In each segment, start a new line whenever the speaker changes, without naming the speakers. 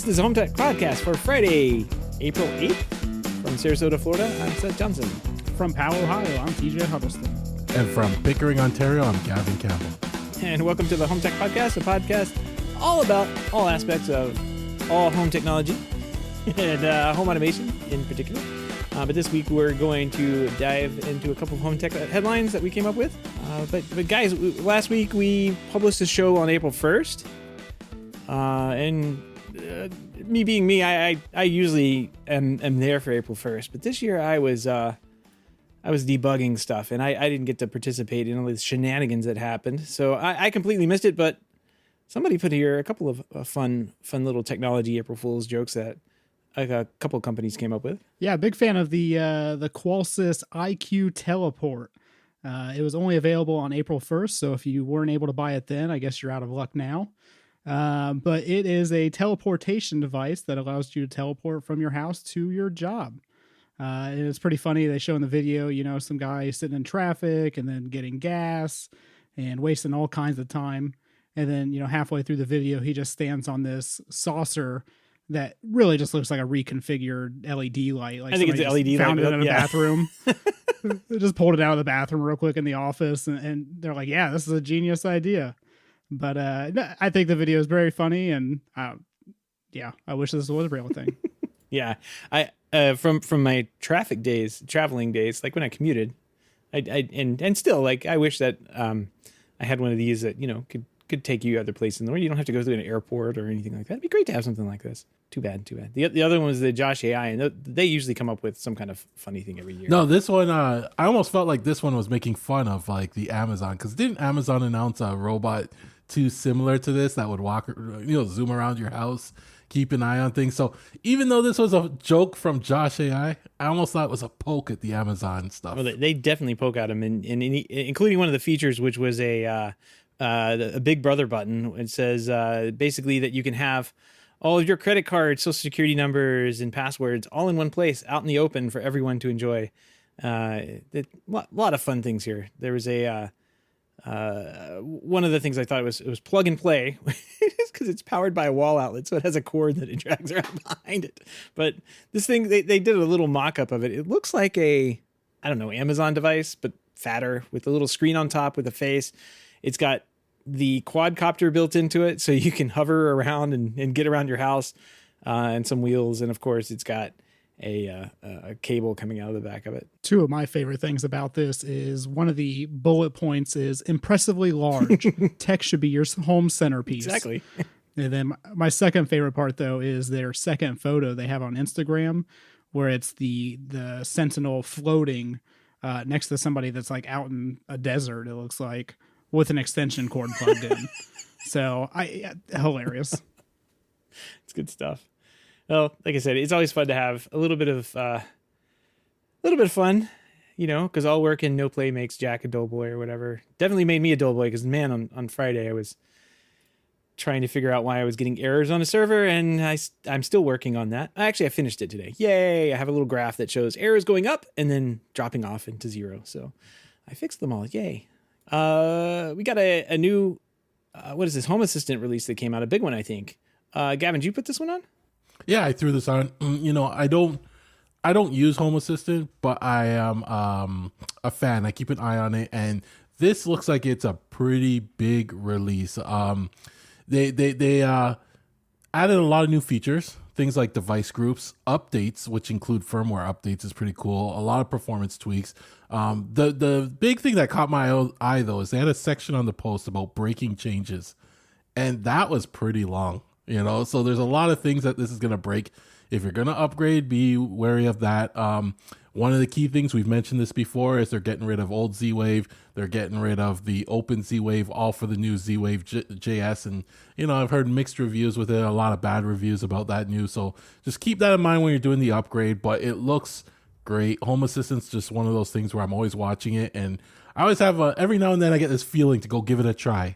This is the HomeTech podcast for Friday, April 8th. From Sarasota, Florida, I'm Seth Johnson.
From Powell, Ohio, I'm TJ Huddleston.
And from Pickering, Ontario, I'm Gavin Campbell.
And welcome to the HomeTech podcast, a podcast all about all aspects of all home technology and home automation in particular. But this week we're going to dive into a couple of HomeTech headlines that we came up with. But guys, last week we published a show on April 1st. Me being me, I usually am there for April 1st. But this year I was debugging stuff, and I didn't get to participate in all these shenanigans that happened. So I completely missed it, but somebody put here a couple of fun little technology April Fool's jokes that a couple of companies came up with.
Yeah, big fan of the Qualsys IQ Teleport. It was only available on April 1st, so if you weren't able to buy it then, I guess you're out of luck now. But it is a teleportation device that allows you to teleport from your house to your job. And it's pretty funny. They show in the video, some guy sitting in traffic and then getting gas and wasting all kinds of time. And then, halfway through the video, he just stands on this saucer that really just looks like a reconfigured LED light. Like
I think it's an LED light.
Found it in a bathroom. They just pulled it out of the bathroom real quick in the office. And they're like, yeah, this is a genius idea. But I think the video is very funny. And I wish this was a real thing.
Yeah. From my traveling days, like when I commuted, and still, like, I wish that I had one of these that, could take you other places in the world. You don't have to go through an airport or anything like that. It'd be great to have something like this. Too bad. The other one was the Josh AI, and they usually come up with some kind of funny thing every year.
No, this one, I almost felt like this one was making fun of like the Amazon, because didn't Amazon announce a robot too similar to this that would walk, zoom around your house, keep an eye on things? So even though this was a joke from Josh AI, I almost thought it was a poke at the Amazon stuff.
Well, they definitely poke at him, and including one of the features, which was a Big Brother button. It says basically that you can have all of your credit cards, social security numbers, and passwords all in one place, out in the open for everyone to enjoy. A lot of fun things here. There was one of the things I thought it was plug and play, because it's powered by a wall outlet, so it has a cord that it drags around behind it. But this thing, they did a little mock-up of it. It looks like Amazon device, but fatter, with a little screen on top with a face. It's got the quadcopter built into it, so you can hover around and get around your house, and some wheels. And of course, it's got a cable coming out of the back of it.
Two of my favorite things about this is one of the bullet points is impressively large. Tech should be your home centerpiece.
Exactly.
And then my second favorite part, though, is their second photo they have on Instagram, where it's the Sentinel floating next to somebody that's like out in a desert, it looks like, with an extension cord plugged in. So hilarious.
It's good stuff. Well, like I said, it's always fun to have a little bit of fun, because all work and no play makes Jack a dull boy or whatever. Definitely made me a dull boy, because man, on Friday I was trying to figure out why I was getting errors on a server, and I'm still working on that. Actually, I finished it today. Yay! I have a little graph that shows errors going up and then dropping off into 0. So I fixed them all. Yay! We got a new what is this, Home Assistant release that came out, a big one, I think. Gavin, did you put this one on?
Yeah, I threw this on. I don't use Home Assistant, but I am a fan. I keep an eye on it, and this looks like it's a pretty big release. They added a lot of new features, things like device groups, updates, which include firmware updates, is pretty cool. A lot of performance tweaks. The big thing that caught my eye, though, is they had a section on the post about breaking changes, and that was pretty long. So there's a lot of things that this is going to break. If you're going to upgrade, be wary of that. One of the key things, we've mentioned this before, is they're getting rid of old Z-Wave. They're getting rid of the open Z-Wave, all for the new Z-Wave JS. And, I've heard mixed reviews with it, a lot of bad reviews about that news. So just keep that in mind when you're doing the upgrade, but it looks great. Home Assistant's just one of those things where I'm always watching it. And I always have every now and then I get this feeling to go give it a try.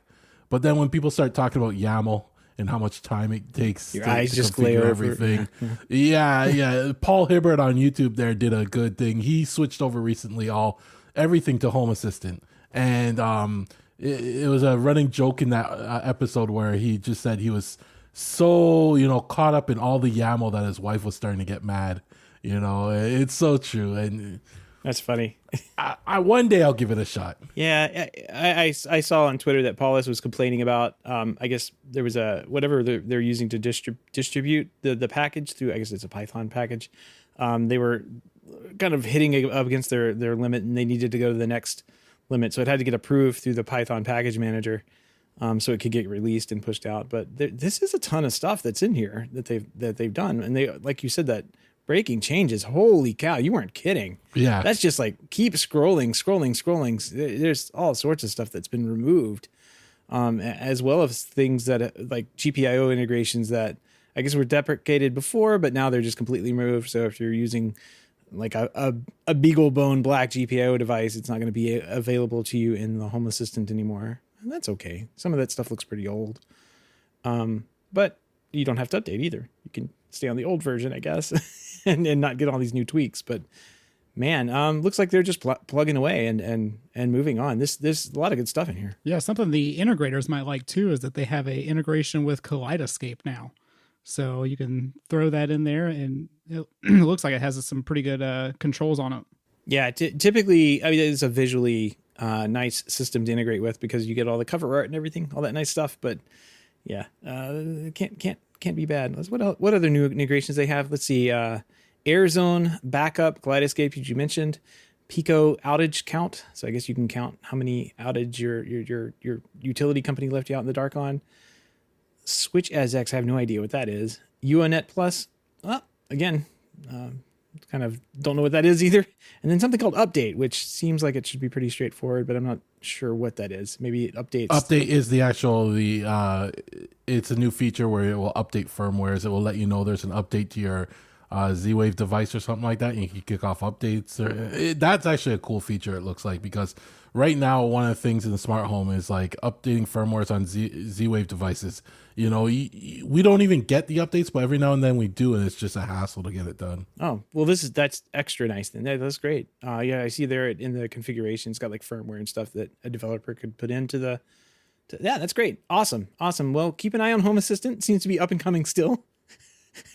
But then when people start talking about YAML and how much time it takes
Your
to
eyes just
configure
glare over
everything. Yeah. Paul Hibbert on YouTube there did a good thing. He switched over recently everything to Home Assistant. And it was a running joke in that episode where he just said he was so, caught up in all the YAML that his wife was starting to get mad. It's so true. And
That's funny.
I one day I'll give it a shot.
Yeah, I saw on Twitter that Paulus was complaining about. I guess there was a whatever they're using to distribute the package through. I guess it's a Python package. They were kind of hitting up against their limit, and they needed to go to the next limit, so it had to get approved through the Python package manager, so it could get released and pushed out. But this is a ton of stuff that's in here that they've done, and they, like you said, that breaking changes. Holy cow, you weren't kidding.
Yeah.
That's just like keep scrolling. There's all sorts of stuff that's been removed, as well as things that like GPIO integrations that I guess were deprecated before, but now they're just completely removed. So if you're using like a BeagleBone black GPIO device, it's not going to be available to you in the Home Assistant anymore. And that's okay. Some of that stuff looks pretty old. But you don't have to update either. You can stay on the old version, I guess, and not get all these new tweaks. But man, looks like they're just plugging away and moving on. There's a lot of good stuff in here.
Yeah, something the integrators might like too is that they have a integration with Kaleidoscape now. So you can throw that in there, and it looks like it has some pretty good controls on it.
Yeah, typically, I mean, it's a visually nice system to integrate with because you get all the cover art and everything, all that nice stuff. But yeah, can't be bad. What other new integrations they have? Let's see. AirZone backup, Kaleidoscape, as you mentioned, Pico outage count. So I guess you can count how many outage your utility company left you out in the dark on. Switch as X, I have no idea what that is. UONet Plus, well, again, kind of don't know what that is either. And then something called Update, which seems like it should be pretty straightforward, but I'm not sure what that is. Maybe it updates.
Update is it's a new feature where it will update firmwares. It will let you know there's an update to your Z-Wave device or something like that, and you can kick off updates. That's actually a cool feature, it looks like, because right now one of the things in the smart home is like updating firmwares on Z-Wave devices. We don't even get the updates, but every now and then we do, and it's just a hassle to get it done.
Oh, well, that's extra nice then. That's great. Yeah, I see there in the configuration, it's got like firmware and stuff that a developer could put into yeah, that's great. Awesome. Well, keep an eye on Home Assistant. It seems to be up and coming still.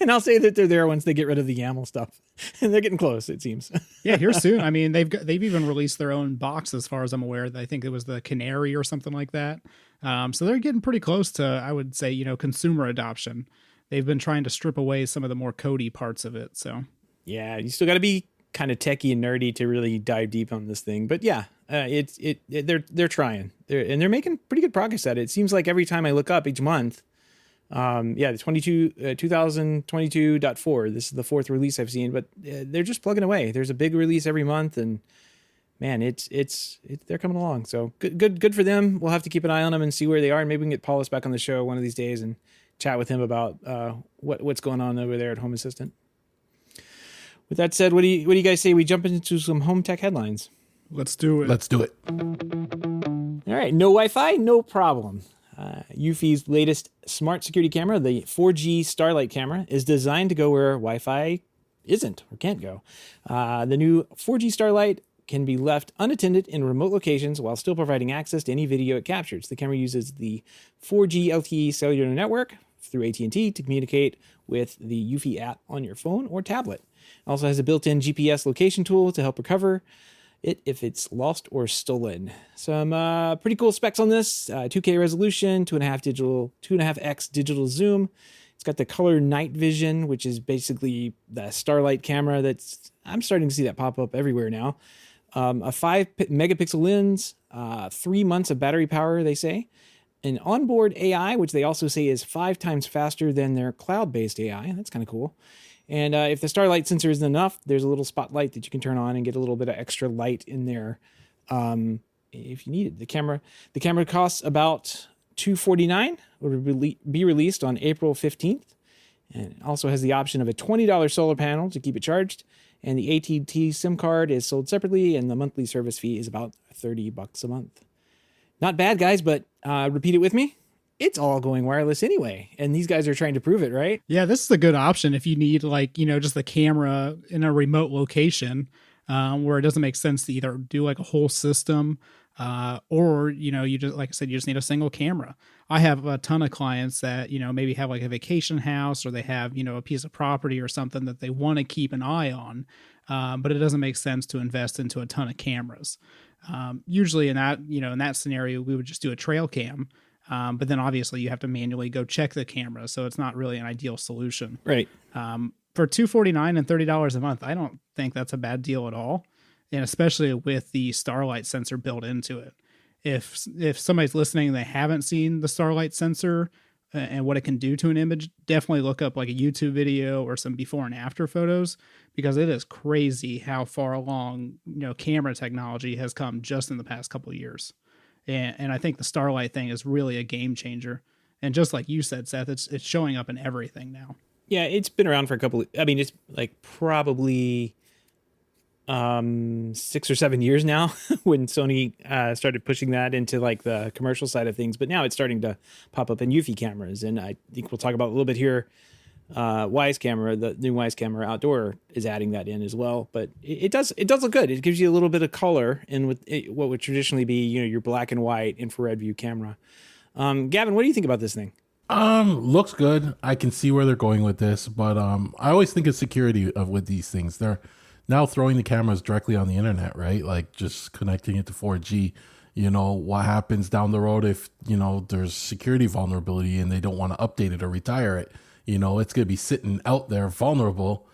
And I'll say that they're there once they get rid of the YAML stuff, and they're getting close, it seems.
Yeah, here soon. I mean, they've even released their own box, as far as I'm aware. I think it was the Canary or something like that. So they're getting pretty close to, I would say, consumer adoption. They've been trying to strip away some of the more codey parts of it. So
yeah, you still got to be kind of techie and nerdy to really dive deep on this thing. But yeah, they're trying. They're making pretty good progress at it. It seems like every time I look up each month. The 2022.4. This is the fourth release I've seen, but they're just plugging away. There's a big release every month, and man, it's they're coming along. So good for them. We'll have to keep an eye on them and see where they are. And maybe we can get Paulus back on the show one of these days and chat with him about what's going on over there at Home Assistant. With that said, what do you guys say we jump into some HomeTech headlines?
Let's do it.
All right, no Wi-Fi, no problem. Eufy's latest smart security camera, the 4G Starlight camera, is designed to go where Wi-Fi isn't or can't go. The new 4G Starlight can be left unattended in remote locations while still providing access to any video it captures. The camera uses the 4G LTE cellular network through AT&T to communicate with the Eufy app on your phone or tablet. It also has a built-in GPS location tool to help recover it if it's lost or stolen. Some pretty cool specs on this: 2K resolution, 2.5x digital zoom. It's got the color night vision, which is basically the Starlight camera. I'm starting to see that pop up everywhere now. A 5 megapixel lens, 3 months of battery power, they say. An onboard AI, which they also say is 5 times faster than their cloud-based AI. That's kind of cool. And if the Starlight sensor isn't enough, there's a little spotlight that you can turn on and get a little bit of extra light in there if you need it. The camera costs about $249. It will be released on April 15th. And it also has the option of a $20 solar panel to keep it charged. And the AT&T SIM card is sold separately, and the monthly service fee is about $30 a month. Not bad, guys, but repeat it with me. It's all going wireless anyway. And these guys are trying to prove it, right?
Yeah, this is a good option if you need just the camera in a remote location where it doesn't make sense to either do like a whole system Or, you just, like I said, you just need a single camera. I have a ton of clients that, maybe have like a vacation house, or they have, a piece of property or something that they want to keep an eye on. But it doesn't make sense to invest into a ton of cameras. Usually in that scenario, we would just do a trail cam. But then obviously you have to manually go check the camera. So it's not really an ideal solution.
Right.
For $249 and $30 a month, I don't think that's a bad deal at all. And especially with the Starlight sensor built into it. If somebody's listening and they haven't seen the Starlight sensor and what it can do to an image, definitely look up like a YouTube video or some before and after photos, because it is crazy how far along, camera technology has come just in the past couple of years. And I think the Starlight thing is really a game changer. And just like you said, Seth, it's showing up in everything now.
Yeah, it's been around for it's like probably 6 or 7 years now when Sony started pushing that into like the commercial side of things. But now it's starting to pop up in Eufy cameras. And I think we'll talk about a little bit here. Wise camera, the new Wise camera outdoor is adding that in as well. But it does look good. It gives you a little bit of color in what would traditionally be, your black and white infrared view camera. Gavin, what do you think about this thing?
Looks good. I can see where they're going with this, but I always think of security with these things. They're now throwing the cameras directly on the internet, right? Like just connecting it to 4G. What happens down the road if, there's security vulnerability and they don't want to update it or retire it? It's going to be sitting out there vulnerable.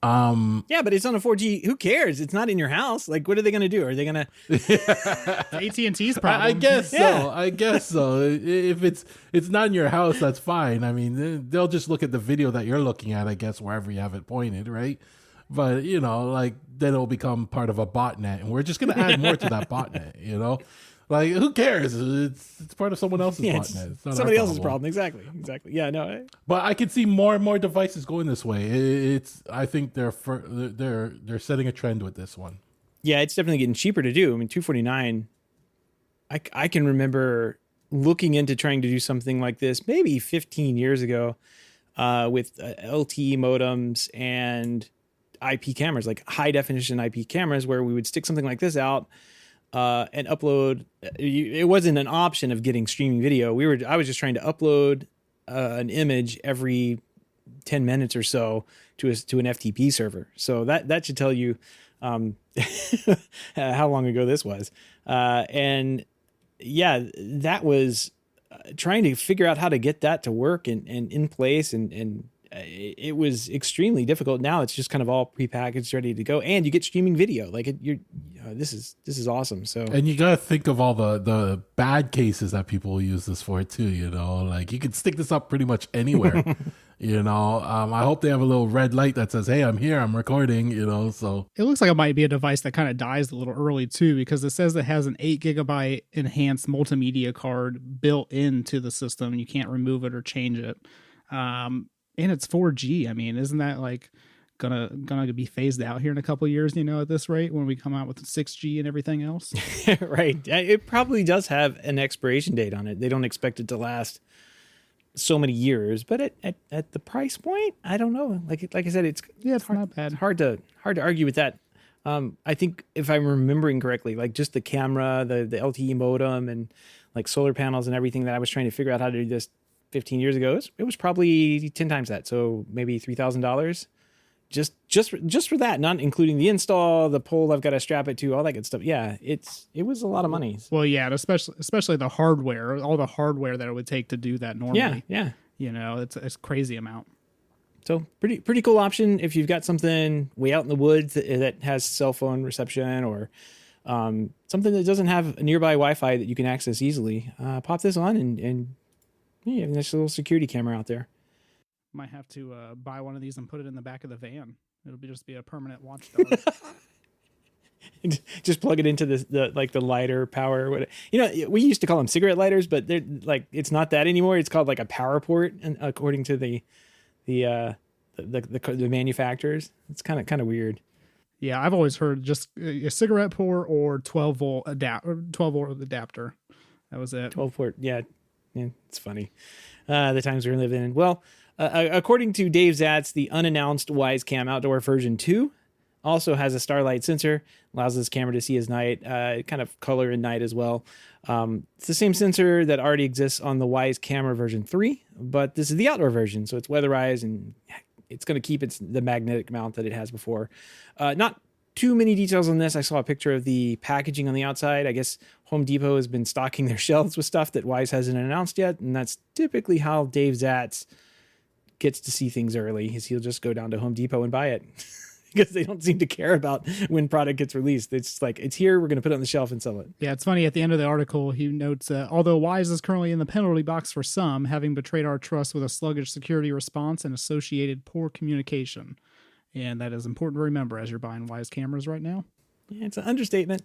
Yeah, but it's on a 4G. Who cares? It's not in your house. Like, what are they going to do? Are they going
to AT&T's problem?
I guess so. I guess so. If it's not in your house, that's fine. I mean, they'll just look at the video that you're looking at, I guess, wherever you have it pointed, right? But, like, then it'll become part of a botnet, and we're just going to add more to that botnet, Like, who cares? It's part of someone else's botnet. It's not
somebody else's problem. Exactly. Yeah, no.
But I can see more and more devices going this way. I think they're setting a trend with this one.
Yeah, it's definitely getting cheaper to do. I mean, $249. I can remember looking into trying to do something like this maybe 15 years ago with LTE modems and IP cameras, like high definition IP cameras, where we would stick something like this out and upload. It wasn't an option of getting streaming video. I was just trying to upload an image every 10 minutes or so to an FTP server. So that should tell you how long ago this was. And yeah, that was trying to figure out how to get that to work and in place, and it was extremely difficult. Now it's just kind of all prepackaged, ready to go, and you get streaming video. Like this is awesome. So,
and you gotta think of all the bad cases that people will use this for too. Like you could stick this up pretty much anywhere. I hope they have a little red light that says, "Hey, I'm here, I'm recording." So
it looks like it might be a device that kind of dies a little early too, because it says it has an 8 gigabyte enhanced multimedia card built into the system. You can't remove it or change it. And it's 4G. I mean, isn't that like gonna be phased out here in a couple of years, at this rate, when we come out with 6G and everything else?
Right. It probably does have an expiration date on it. They don't expect it to last so many years, but at the price point, I don't know. Like I said, it's hard,
not bad.
It's hard to argue with that. I think if I'm remembering correctly, like just the camera, the LTE modem, and like solar panels and everything that I was trying to figure out how to do this 15 years ago, it was probably 10 times that. So maybe $3,000 just for that, not including the install, the pole I've got to strap it to, all that good stuff. Yeah, it was a lot of money.
Well, yeah, and especially the hardware, all the hardware that it would take to do that normally.
Yeah.
It's a crazy amount.
So pretty cool option if you've got something way out in the woods that has cell phone reception, or something that doesn't have a nearby Wi-Fi that you can access easily. Pop this on and you have a nice little security camera out there.
Might have to buy one of these and put it in the back of the van. It'll just be a permanent watchdog.
Just plug it into the lighter power. We used to call them cigarette lighters, but they're like, it's not that anymore. It's called like a power port, and according to the manufacturers. It's kind of weird.
Yeah, I've always heard just a cigarette port or 12-volt adapter. That was it.
12 port. Yeah, it's funny. The times we're living in. Well, according to Dave Zatz, the unannounced Wise Cam Outdoor version 2 Also has a starlight sensor, allows this camera to see as night, kind of color in night as well. It's the same sensor that already exists on the Wyze camera version 3, but this is the outdoor version, so it's weatherized and it's going to keep the magnetic mount that it has before. Not too many details on this. I saw a picture of the packaging on the outside. I guess Home Depot has been stocking their shelves with stuff that Wyze hasn't announced yet, and that's typically how Dave Zatz gets to see things early, is he'll just go down to Home Depot and buy it. Because they don't seem to care about when product gets released. It's just like, it's here, we're going to put it on the shelf and sell it.
Yeah, it's funny. At the end of the article, he notes, although Wyze is currently in the penalty box for some, having betrayed our trust with a sluggish security response and associated poor communication. And that is important to remember as you're buying Wyze cameras right now.
Yeah, it's an understatement.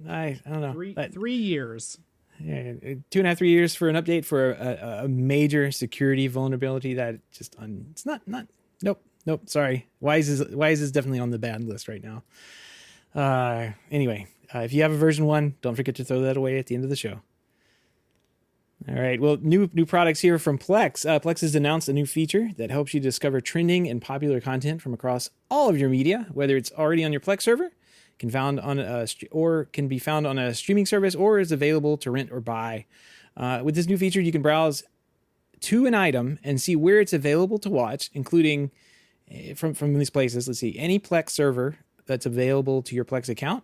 I don't know.
3 years.
Yeah, 2.5, 3 years for an update for a major security vulnerability that just, it's not, nope, sorry. Wyze is definitely on the bad list right now. Anyway, if you have a version 1, don't forget to throw that away at the end of the show. All right, well, new products here from Plex. Plex has announced a new feature that helps you discover trending and popular content from across all of your media, whether it's already on your Plex server, can be found on a streaming service, or is available to rent or buy. With this new feature, you can browse to an item and see where it's available to watch, including from these places. Let's see, any Plex server that's available to your Plex account,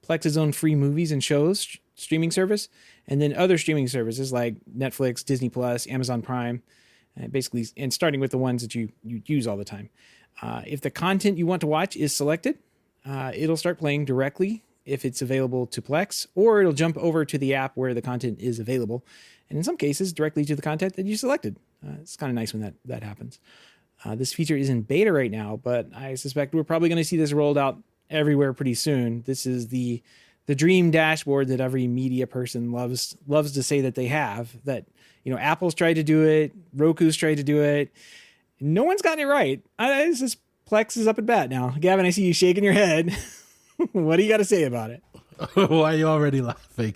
Plex's own free movies and shows streaming service, and then other streaming services like Netflix, Disney Plus, Amazon Prime, basically, and starting with the ones that you use all the time. If the content you want to watch is selected, it'll start playing directly if it's available to Plex, or it'll jump over to the app where the content is available, and in some cases, directly to the content that you selected. It's kind of nice when that happens. This feature is in beta right now, but I suspect we're probably going to see this rolled out everywhere pretty soon. This is the dream dashboard that every media person loves to say that they have. That, Apple's tried to do it, Roku's tried to do it. No one's gotten it right. Plex is up at bat now. Gavin, I see you shaking your head. What do you got to say about it?
Why are you already laughing?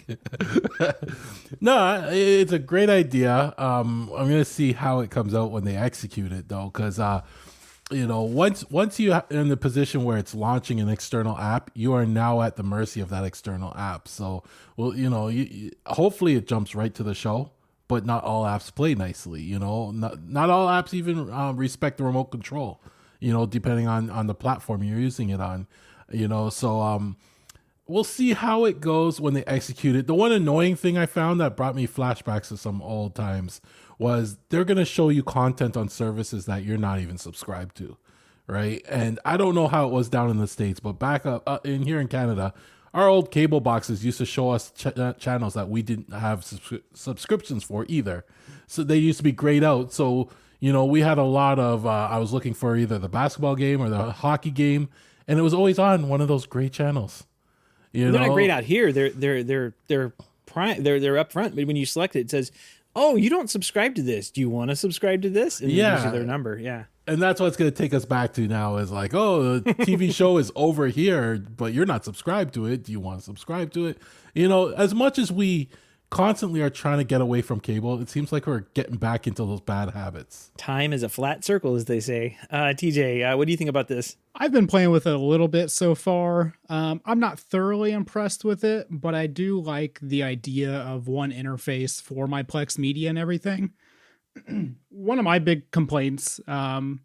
No, it's a great idea. I'm going to see how it comes out when they execute it, though, because once you are in the position where it's launching an external app, you are now at the mercy of that external app. So, hopefully it jumps right to the show, but not all apps play nicely. Not all apps even respect the remote control. Depending on the platform you're using it on. So we'll see how it goes when they execute it. The one annoying thing I found that brought me flashbacks to some old times was they're going to show you content on services that you're not even subscribed to, right? And I don't know how it was down in the States, but back up in here in Canada, our old cable boxes used to show us channels that we didn't have subscriptions for either. So they used to be grayed out. So, we had a lot of, I was looking for either the basketball game or the hockey game, and it was always on one of those gray channels.
They're not grayed out here. They're prime. They're up front, but when you select it, it says, "Oh, you don't subscribe to this. Do you want to subscribe to this?" And it gives you their number. Yeah.
And that's what it's going to take us back to now is like, oh, the TV show is over here, but you're not subscribed to it. Do you want to subscribe to it? As much as we constantly are trying to get away from cable, it seems like we're getting back into those bad habits.
Time is a flat circle, as they say. TJ, what do you think about this?
I've been playing with it a little bit so far. I'm not thoroughly impressed with it, but I do like the idea of one interface for my Plex media and everything. One of my big complaints, and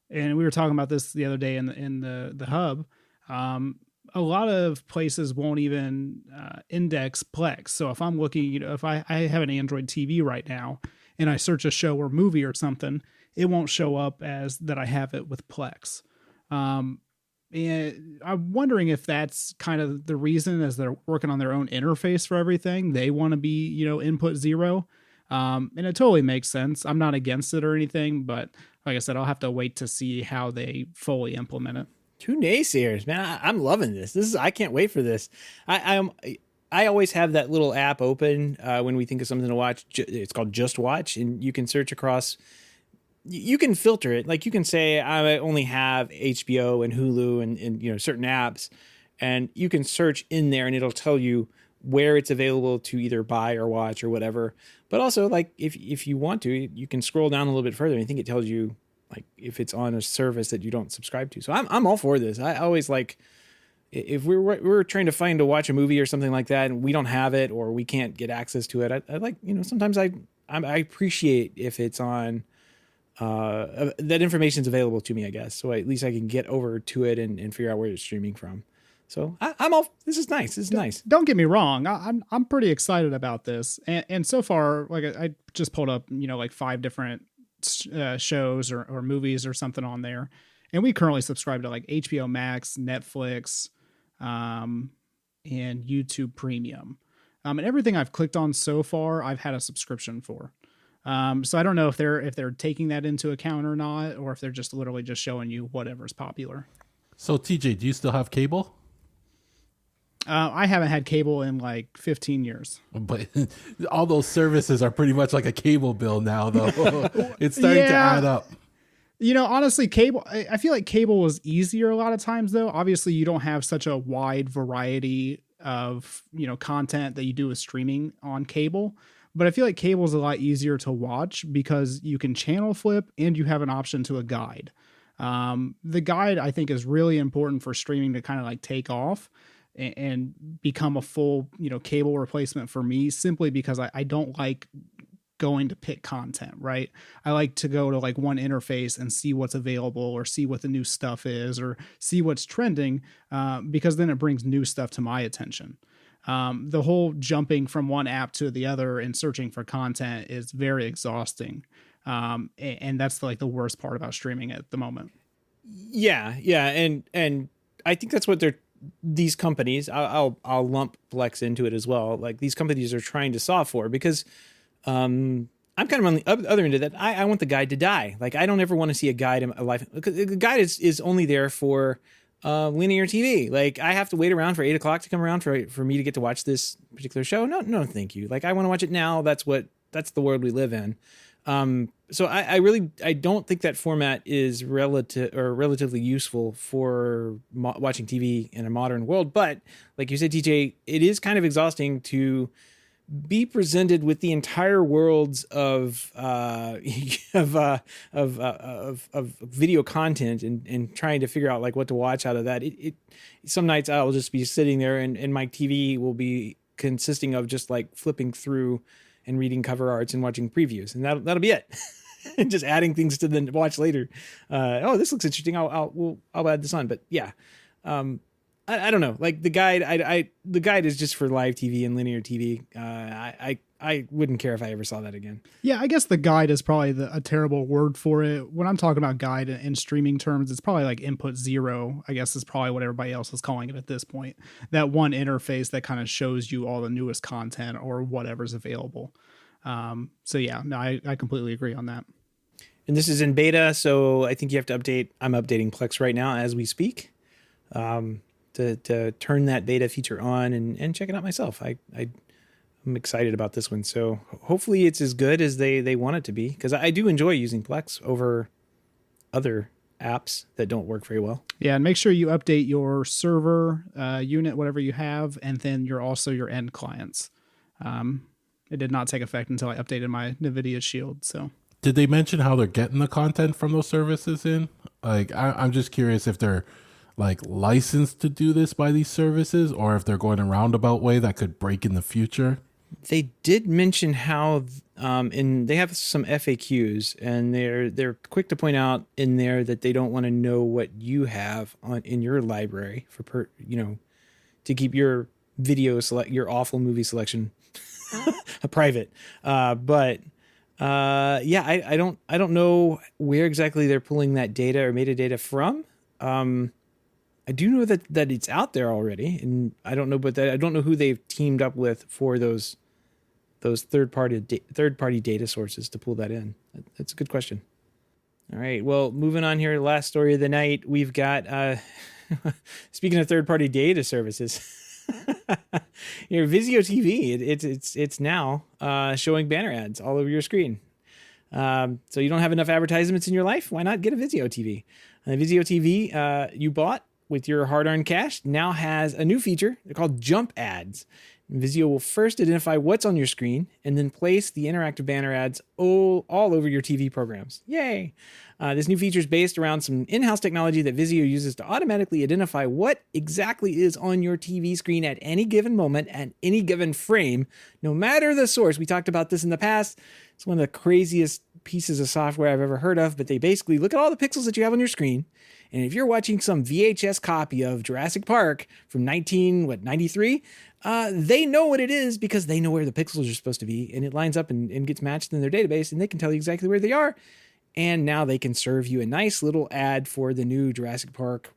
we were talking about this the other day in the hub, a lot of places won't even index Plex. So if I'm looking, if I have an Android TV right now and I search a show or movie or something, it won't show up as that I have it with Plex. And I'm wondering if that's kind of the reason, as they're working on their own interface for everything. They want to be, input zero. And it totally makes sense. I'm not against it or anything, but like I said, I'll have to wait to see how they fully implement it.
Two naysayers, man. I'm loving this. I can't wait for this. I always have that little app open when we think of something to watch. It's called Just Watch, and you can search across. You can filter it. Like you can say, I only have HBO and Hulu and certain apps, and you can search in there, and it'll tell you where it's available to either buy or watch or whatever. But also, like if you want to, you can scroll down a little bit further. And I think it tells you like if it's on a service that you don't subscribe to. So I'm all for this. I always like, if we're trying to find to watch a movie or something like that and we don't have it or we can't get access to it, I like, sometimes I appreciate if it's on, that information's available to me, I guess. So at least I can get over to it and figure out where it's streaming from. So I'm all, this is nice. This is nice.
Don't get me wrong. I'm pretty excited about this. And so far, like I just pulled up, like 5 different shows or movies or something on there. And we currently subscribe to like HBO Max, Netflix, and YouTube Premium. And everything I've clicked on so far, I've had a subscription for. So I don't know if they're taking that into account or not, or if they're just literally just showing you whatever's popular.
So TJ, do you still have cable?
I haven't had cable in like 15 years.
But all those services are pretty much like a cable bill now, though. It's starting to add up.
Honestly, cable, I feel like cable was easier a lot of times, though. Obviously, you don't have such a wide variety of, content that you do with streaming on cable. But I feel like cable is a lot easier to watch because you can channel flip and you have an option to a guide. The guide, I think, is really important for streaming to kind of like take off and become a full, cable replacement for me, simply because I don't like going to pick content, right? I like to go to like one interface and see what's available or see what the new stuff is or see what's trending, because then it brings new stuff to my attention. The whole jumping from one app to the other and searching for content is very exhausting. And that's like the worst part about streaming at the moment.
Yeah. And I think that's what these companies, I'll lump Plex into it as well. Like these companies are trying to solve for, because I'm kind of on the other end of that. I want the guide to die. Like I don't ever want to see a guide in my life. The guide is only there for linear TV. Like I have to wait around for 8:00 to come around for me to get to watch this particular show. No, thank you. Like I want to watch it now. That's the world we live in. So I don't think that format is relatively useful for watching TV in a modern world. But like you said, TJ, it is kind of exhausting to be presented with the entire worlds of video content and trying to figure out like what to watch out of that. It some nights I'll just be sitting there and my TV will be consisting of just like flipping through and reading cover arts and watching previews, and that'll be it. And just adding things to the watch later. This looks interesting. I'll add this on. But yeah, I don't know. Like the guide, the guide is just for live TV and linear TV. I wouldn't care if I ever saw that again.
Yeah, I guess the guide is probably a terrible word for it. When I'm talking about guide in streaming terms, it's probably like input zero, I guess is probably what everybody else is calling it at this point. That one interface that kind of shows you all the newest content or whatever's available. So yeah, no, I completely agree on that.
And this is in beta, so I think you have to update. I'm updating Plex right now as we speak, to turn that beta feature on and check it out myself. I'm excited about this one. So hopefully it's as good as they want it to be, because I do enjoy using Plex over other apps that don't work very well.
Yeah, and make sure you update your server unit, whatever you have, and then your end clients. It did not take effect until I updated my NVIDIA Shield. So,
did they mention how they're getting the content from those services in? Like, I'm just curious if they're like licensed to do this by these services, or if they're going a roundabout way that could break in the future.
They did mention how, and they have some FAQs, and they're quick to point out in there that they don't want to know what you have in your library to keep your your awful movie selection private. But I don't know where exactly they're pulling that data or metadata from. I do know that it's out there already, and I don't know who they've teamed up with for those third-party data sources to pull that in. That's a good question. All right, well, moving on here, last story of the night, we've got, speaking of third-party data services, Vizio TV, it's now showing banner ads all over your screen. So you don't have enough advertisements in your life? Why not get a Vizio TV? Vizio TV you bought with your hard-earned cash now has a new feature. They're called jump ads. Vizio will first identify what's on your screen and then place the interactive banner ads all over your TV programs. Yay! This new feature is based around some in-house technology that Vizio uses to automatically identify what exactly is on your TV screen at any given moment, at any given frame, no matter the source. We talked about this in the past. It's one of the craziest pieces of software I've ever heard of, but they basically look at all the pixels that you have on your screen. And if you're watching some VHS copy of Jurassic Park from 93, they know what it is because they know where the pixels are supposed to be, and it lines up and gets matched in their database, and they can tell you exactly where they are. And now they can serve you a nice little ad for the new Jurassic Park,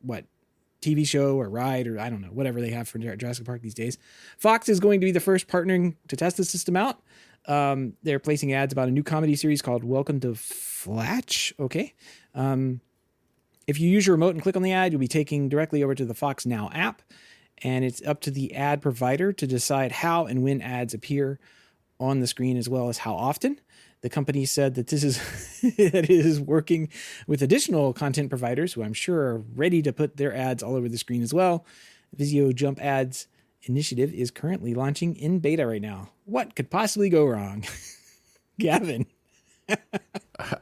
TV show or ride, or I don't know, whatever they have for Jurassic Park these days. Fox is going to be the first partnering to test the system out. They're placing ads about a new comedy series called Welcome to Flatch. Okay. If you use your remote and click on the ad, you'll be taken directly over to the Fox Now app, and it's up to the ad provider to decide how and when ads appear on the screen, as well as how often. The company said that this is that it is working with additional content providers who I'm sure are ready to put their ads all over the screen as well. Vizio Jump Ads initiative is currently launching in beta right now. What could possibly go wrong? Gavin.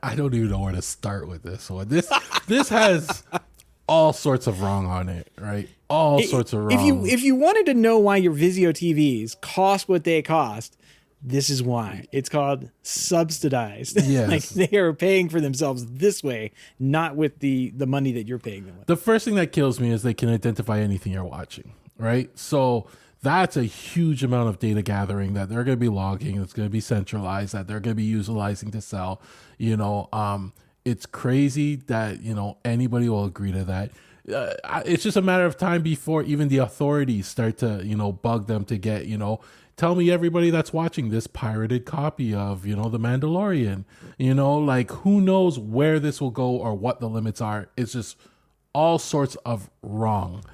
I don't even know where to start with this one. This has all sorts of wrong on it, right? All sorts of wrong.
If you wanted to know why your Vizio TVs cost what they cost, this is why. It's called subsidized.
Yes.
Like they are paying for themselves this way, not with the money that you're paying them with.
The first thing that kills me is they can identify anything you're watching, right? So that's a huge amount of data gathering that they're going to be logging. It's going to be centralized, that they're going to be utilizing to sell. It's crazy that, anybody will agree to that. It's just a matter of time before even the authorities start to, bug them to get, tell me everybody that's watching this pirated copy of, The Mandalorian, who knows where this will go or what the limits are. It's just all sorts of wrong.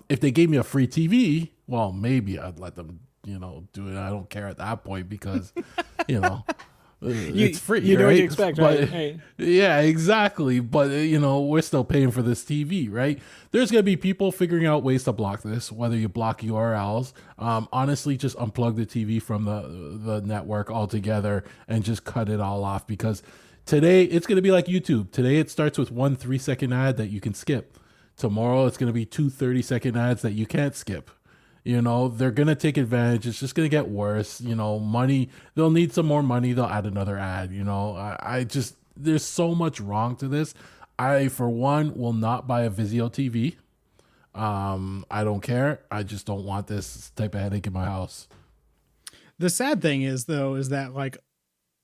If they gave me a free TV, well, maybe I'd let them, do it. I don't care at that point because, it's free.
You know
right?
what you expect, right?
But, yeah, exactly. But, we're still paying for this TV, right? There's going to be people figuring out ways to block this, whether you block URLs. Honestly, just unplug the TV from the network altogether and just cut it all off, because today it's going to be like YouTube. Today it starts with 1 3-second ad that you can skip. Tomorrow it's going to be 2 30-second ads that you can't skip. They're going to take advantage. It's just going to get worse. Money, they'll need some more money. They'll add another ad. There's so much wrong to this. I, for one, will not buy a Vizio TV. I don't care. I just don't want this type of headache in my house.
The sad thing is that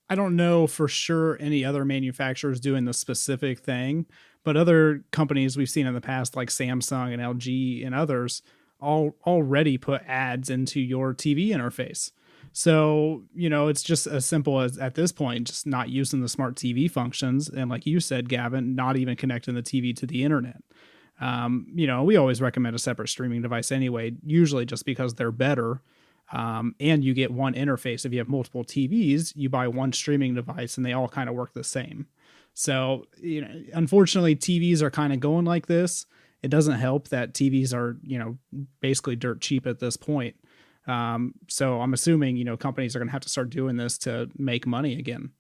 I don't know for sure any other manufacturers doing the specific thing, but other companies we've seen in the past, like Samsung and LG and others, already put ads into your TV interface. So, it's just as simple as, at this point, just not using the smart TV functions. And like you said, Gavin, not even connecting the TV to the internet. We always recommend a separate streaming device anyway, usually just because they're better. And you get one interface. If you have multiple TVs, you buy one streaming device and they all kind of work the same. So, unfortunately, TVs are kind of going like this. It doesn't help that TVs are, basically dirt cheap at this point. So I'm assuming, companies are going to have to start doing this to make money again.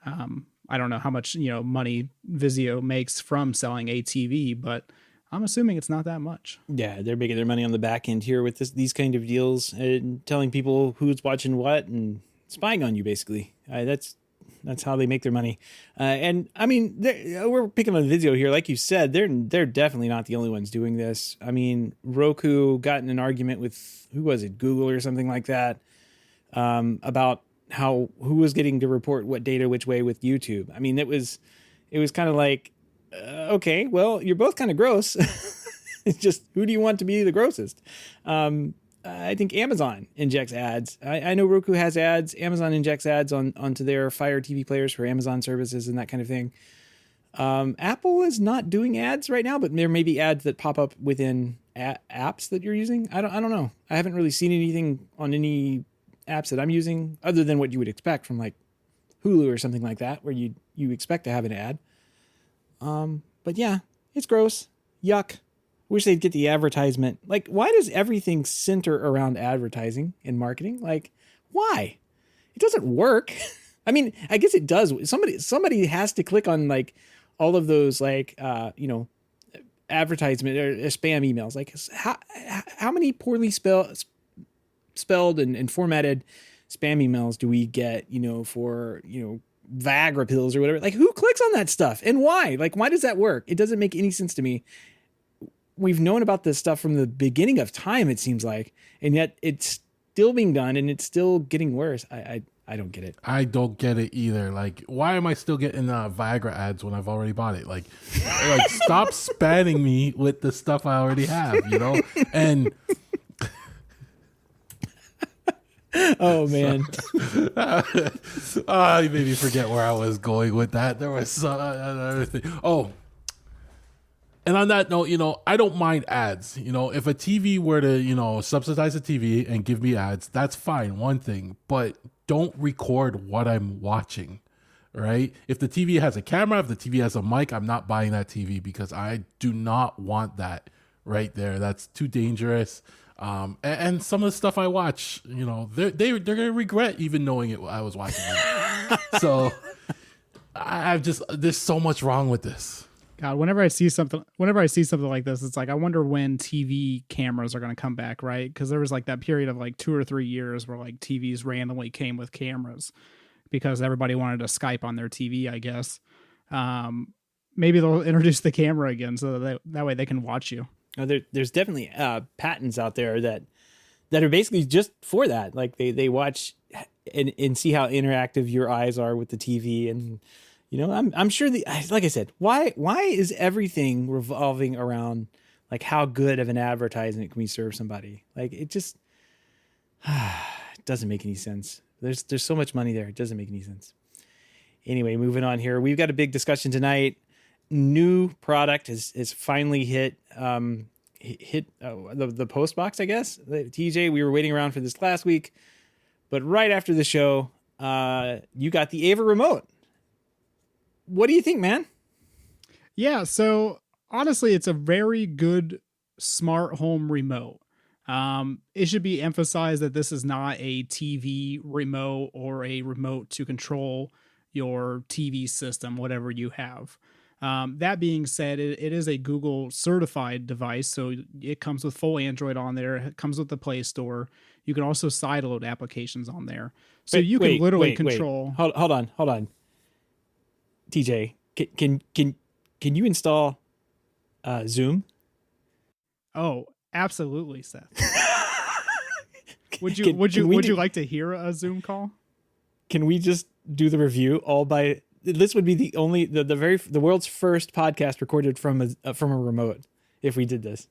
I don't know how much, money Vizio makes from selling a TV, but I'm assuming it's not that much.
Yeah, they're making their money on the back end here with these kind of deals and telling people who's watching what and spying on you, basically. That's how they make their money. And I mean, we're picking on Vizio here. Like you said, they're definitely not the only ones doing this. I mean, Roku got in an argument with, who was it, Google or something like that, about who was getting to report what data which way with YouTube. I mean, it was kind of like, okay, well, you're both kind of gross. It's just, who do you want to be the grossest? I think Amazon injects ads. I know Roku has ads. Amazon injects ads onto their Fire TV players for Amazon services and that kind of thing. Apple is not doing ads right now, but there may be ads that pop up within apps that you're using. I don't know. I haven't really seen anything on any apps that I'm using other than what you would expect from like Hulu or something like that, where you expect to have an ad. But yeah, it's gross. Yuck. wish they'd get the advertisement. Like, why does everything center around advertising and marketing? Like, why? It doesn't work. I mean, I guess it does. Somebody has to click on like all of those like advertisement or spam emails. Like, how many poorly spelled and formatted spam emails do we get, for, Viagra pills or whatever? Like, who clicks on that stuff and why? Like, why does that work? It doesn't make any sense to me. We've known about this stuff from the beginning of time, it seems like, and yet it's still being done and it's still getting worse. I don't get it.
I don't get it either. Like, why am I still getting Viagra ads when I've already bought it? Like stop spamming me with the stuff I already have, And
oh man,
you made me forget where I was going with that. There was another thing. Oh. And on that note, I don't mind ads. If a TV were to, subsidize a TV and give me ads, that's fine. One thing, but don't record what I'm watching, right? If the TV has a camera, if the TV has a mic, I'm not buying that TV because I do not want that right there. That's too dangerous. And some of the stuff I watch, they're going to regret even knowing I was watching it. So there's so much wrong with this.
God, whenever I see something like this, it's like, I wonder when TV cameras are going to come back, right? Because there was like that period of like 2 or 3 years where like TVs randomly came with cameras because everybody wanted to Skype on their TV, I guess. Maybe they'll introduce the camera again so that way they can watch you.
Oh, there's definitely patents out there that are basically just for that. Like they watch and see how interactive your eyes are with the TV and. I'm sure like I said, why is everything revolving around like how good of an advertisement can we serve somebody? Like it just it doesn't make any sense. There's so much money there. It doesn't make any sense. Anyway, moving on here. We've got a big discussion tonight. New product has finally hit the post box, I guess. TJ, we were waiting around for this last week, but right after the show, you got the AVA Remote. What do you think, man?
Yeah, so honestly, it's a very good smart home remote. It should be emphasized that this is not a TV remote or a remote to control your TV system, whatever you have. That being said, it is a Google certified device, so it comes with full Android on there. It comes with the Play Store. You can also sideload applications on there, so you can literally control.
Hold on. TJ, can you install Zoom?
Oh, absolutely, Seth. Would you like to hear a Zoom call?
Can we just do the review all by? This would be the world's first podcast recorded from a remote if we did this.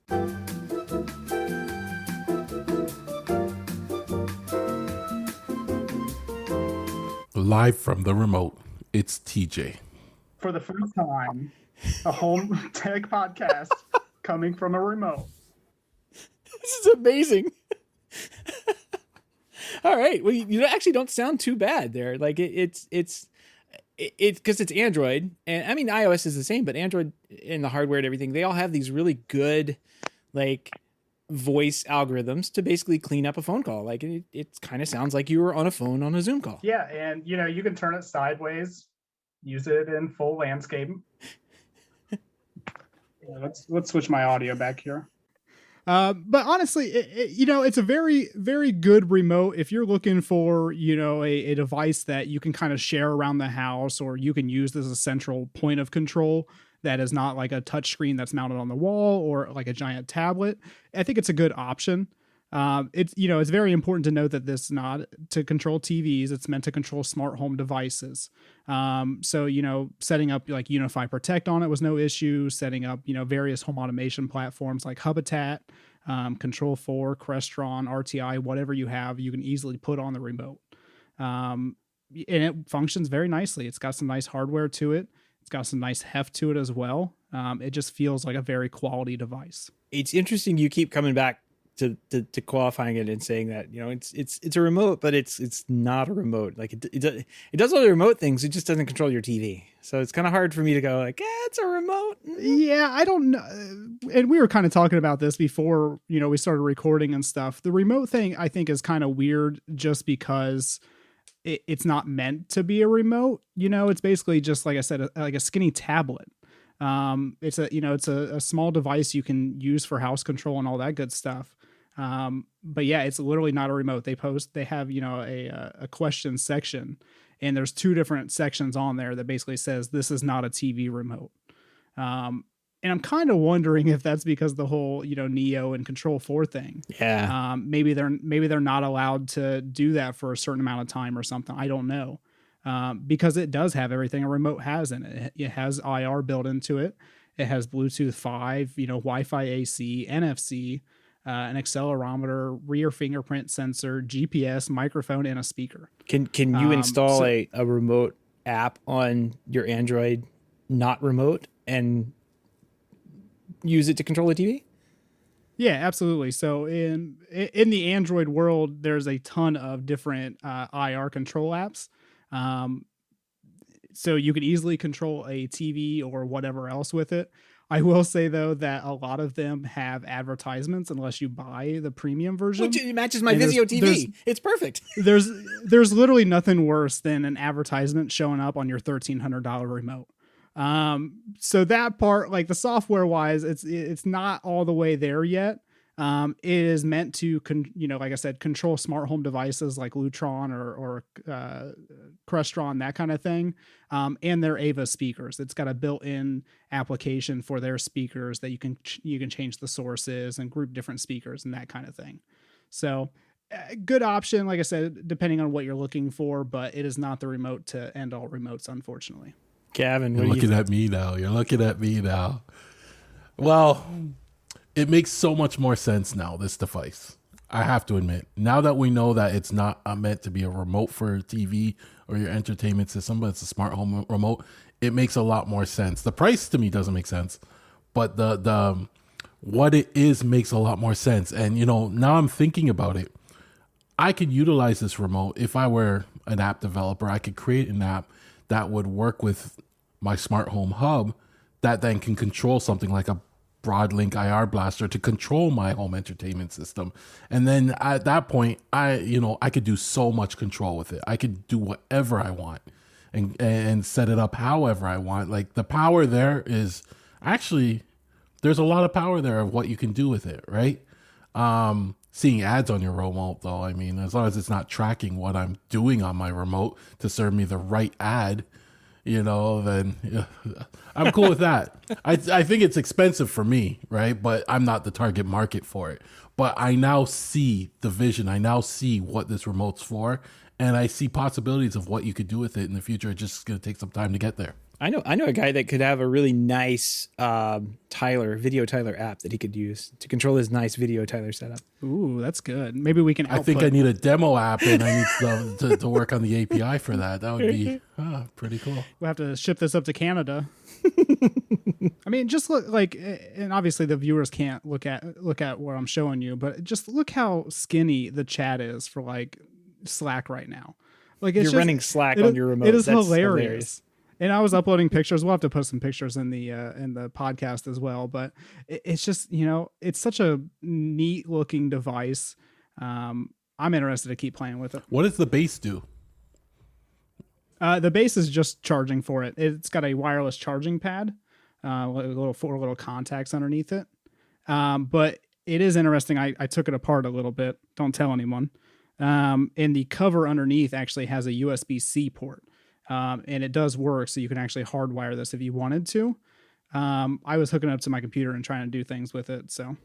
Live from the remote, it's TJ.
For the first time, a HomeTech podcast coming from a remote.
This is amazing. All right. Well, you actually don't sound too bad there. Like it's because it's Android, and I mean iOS is the same, but Android and the hardware and everything, they all have these really good like voice algorithms to basically clean up a phone call. Like it kind of sounds like you were on a phone on a Zoom call.
Yeah, and you can turn it sideways. Use it in full landscape. Yeah, let's switch my audio back here.
But honestly, it's a very, very good remote if you're looking for, a device that you can kind of share around the house, or you can use as a central point of control that is not like a touch screen that's mounted on the wall or like a giant tablet. I think it's a good option. It's very important to note that this is not to control TVs. It's meant to control smart home devices. So, setting up like Unify Protect on it was no issue. Setting up, various home automation platforms like Habitat, Control4, Crestron, RTI, whatever you have, you can easily put on the remote. And it functions very nicely. It's got some nice hardware to it. It's got some nice heft to it as well. It just feels like a very quality device.
It's interesting you keep coming back to qualifying it and saying that, you know, it's a remote, but it's not a remote. Like it does all the remote things. It just doesn't control your TV. So it's kind of hard for me to go like, it's a remote.
Yeah, I don't know. And we were kind of talking about this before, you know, we started recording and stuff. The remote thing I think is kind of weird just because it's not meant to be a remote. You know, it's basically just, like I said, like a skinny tablet. It's a small device you can use for house control and all that good stuff. But yeah, it's literally not a remote. They have, you know, a question section, and there's 2 different sections on there that basically says this is not a TV remote. And I'm kind of wondering if that's because the whole, you know, Neo and Control 4 thing.
Yeah.
Maybe they're not allowed to do that for a certain amount of time or something. I don't know. Because it does have everything a remote has in it. It has IR built into it. It has Bluetooth 5, you know, Wi-Fi AC, NFC, an accelerometer, rear fingerprint sensor, GPS, microphone, and a speaker.
Can you install a remote app on your Android not remote and use it to control the TV?
Yeah, absolutely. So in the Android world, there's a ton of different IR control apps. So you could easily control a TV or whatever else with it. I will say though that a lot of them have advertisements unless you buy the premium version.
Which it matches my Vizio TV. It's perfect.
There's literally nothing worse than an advertisement showing up on your $1,300 remote. So that part, like the software wise, it's not all the way there yet. It is meant to, like I said, control smart home devices like Lutron or Crestron, that kind of thing. And their AVA speakers. It's got a built-in application for their speakers that you can change the sources and group different speakers and that kind of thing. So good option, like I said, depending on what you're looking for, but it is not the remote to end all remotes, unfortunately.
Gavin,
you're looking at me now. You're looking at me now. Well, it makes so much more sense now, this device. I have to admit, now that we know that it's not meant to be a remote for TV or your entertainment system, but it's a smart home remote, it makes a lot more sense. The price to me doesn't make sense, but the what it is makes a lot more sense. And, you know, now I'm thinking about it. I could utilize this remote if I were an app developer. I could create an app that would work with my smart home hub that then can control something like a Broadlink IR blaster to control my home entertainment system. And then at that point, I could do so much control with it. I could do whatever I want and set it up however I want. Like the power there is actually, there's a lot of power there of what you can do with it, right? Seeing ads on your remote though, I mean, as long as it's not tracking what I'm doing on my remote to serve me the right ad, then I'm cool with that. I think it's expensive for me, right? But I'm not the target market for it. But I now see the vision. I now see what this remote's for. And I see possibilities of what you could do with it in the future. It's just going to take some time to get there.
I know a guy that could have a really nice video Tyler app that he could use to control his nice video Tyler setup.
Ooh, that's good. Maybe we can output.
I think I need a demo app and I need to work on the API for that. That would be pretty cool.
We'll have to ship this up to Canada. I mean, just look like, and obviously the viewers can't look at what I'm showing you, but just look how skinny the chat is for like Slack right now. Like it's
You're running Slack on your remote.
It is hilarious. And I was uploading pictures. We'll have to put some pictures in the podcast as well. But it's just, it's such a neat looking device. I'm interested to keep playing with it.
What does the base do?
The base is just charging for it. It's got a wireless charging pad, four little contacts underneath it. But it is interesting. I took it apart a little bit. Don't tell anyone. And the cover underneath actually has a USB-C port. And it does work, so you can actually hardwire this if you wanted to. I was hooking it up to my computer and trying to do things with it. So,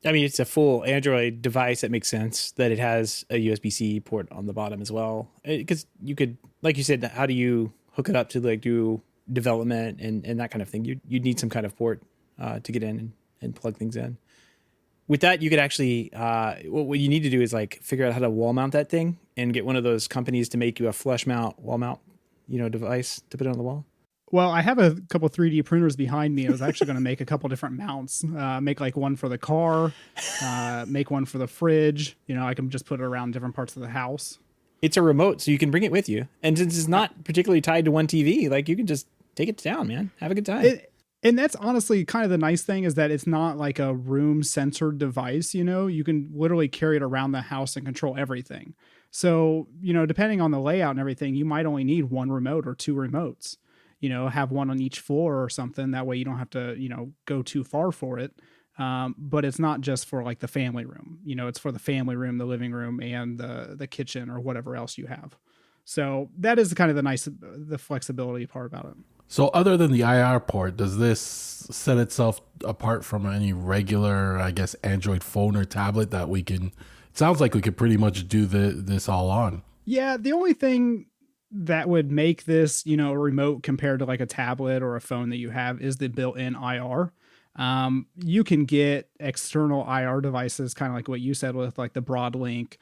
I mean, it's a full Android device. That makes sense that it has a USB-C port on the bottom as well. Because you could, like you said, how do you hook it up to like do development and that kind of thing? You'd need some kind of port to get in and plug things in. With that, you could actually, what you need to do is like figure out how to wall mount that thing and get one of those companies to make you a flush mount, wall mount, device to put it on the wall.
Well, I have a couple 3D printers behind me. I was actually going to make a couple different mounts, make like one for the car, make one for the fridge. I can just put it around different parts of the house.
It's a remote, so you can bring it with you. And since it's not particularly tied to one TV, like you can just take it down, man. Have a good time.
And that's honestly kind of the nice thing is that it's not like a room censored device. You can literally carry it around the house and control everything. So, depending on the layout and everything, you might only need one remote or two remotes. Have one on each floor or something. That way you don't have to, go too far for it. But it's not just for like the family room. It's for the family room, the living room, and the kitchen or whatever else you have. So that is kind of the flexibility part about it.
So other than the IR port, does this set itself apart from any regular, I guess, Android phone or tablet that we can? It sounds like we could pretty much do this all on.
Yeah, the only thing that would make this, a remote compared to like a tablet or a phone that you have is the built-in IR. You can get external IR devices, kind of like what you said with like the Broadlink,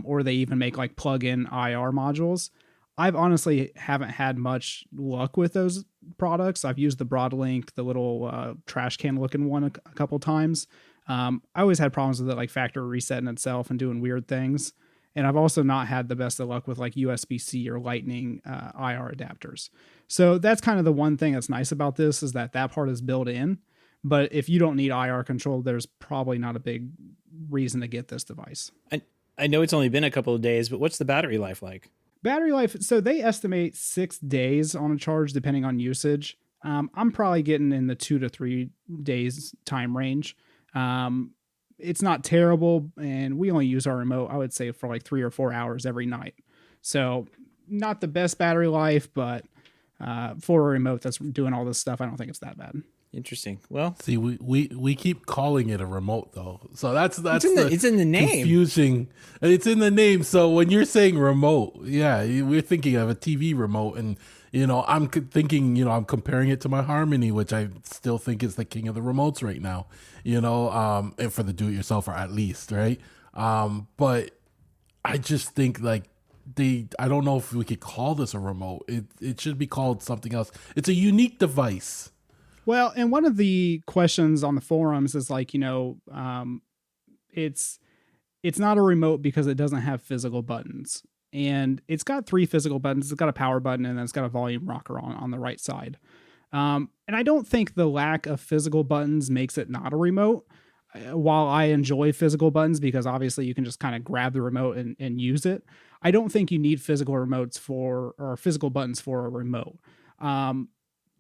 or they even make like plug-in IR modules. I've honestly haven't had much luck with those products. I've used the Broadlink, the little trash can looking one a couple times. I always had problems with it, like factory resetting itself and doing weird things. And I've also not had the best of luck with like USB-C or Lightning IR adapters. So that's kind of the one thing that's nice about this is that part is built in. But if you don't need IR control, there's probably not a big reason to get this device.
I know it's only been a couple of days, but what's the battery life like?
Battery life, so they estimate 6 days on a charge depending on usage. I'm probably getting in the 2 to 3 days time range. It's not terrible, and we only use our remote, I would say, for like 3 or 4 hours every night. So not the best battery life, but for a remote that's doing all this stuff, I don't think it's that bad.
Interesting. Well,
see, we keep calling it a remote though, so that's
it's in the name.
Confusing. It's in the name. So when you're saying remote, yeah, we're thinking of a TV remote, and I'm thinking, I'm comparing it to my Harmony, which I still think is the king of the remotes right now. And for the do-it-yourselfer at least, right? But I just think like I don't know if we could call this a remote. It should be called something else. It's a unique device.
Well, and one of the questions on the forums is like, it's not a remote because it doesn't have physical buttons. And it's got 3 physical buttons. It's got a power button, and then it's got a volume rocker on the right side. And I don't think the lack of physical buttons makes it not a remote. While I enjoy physical buttons because obviously you can just kind of grab the remote and use it, I don't think you need physical buttons for a remote.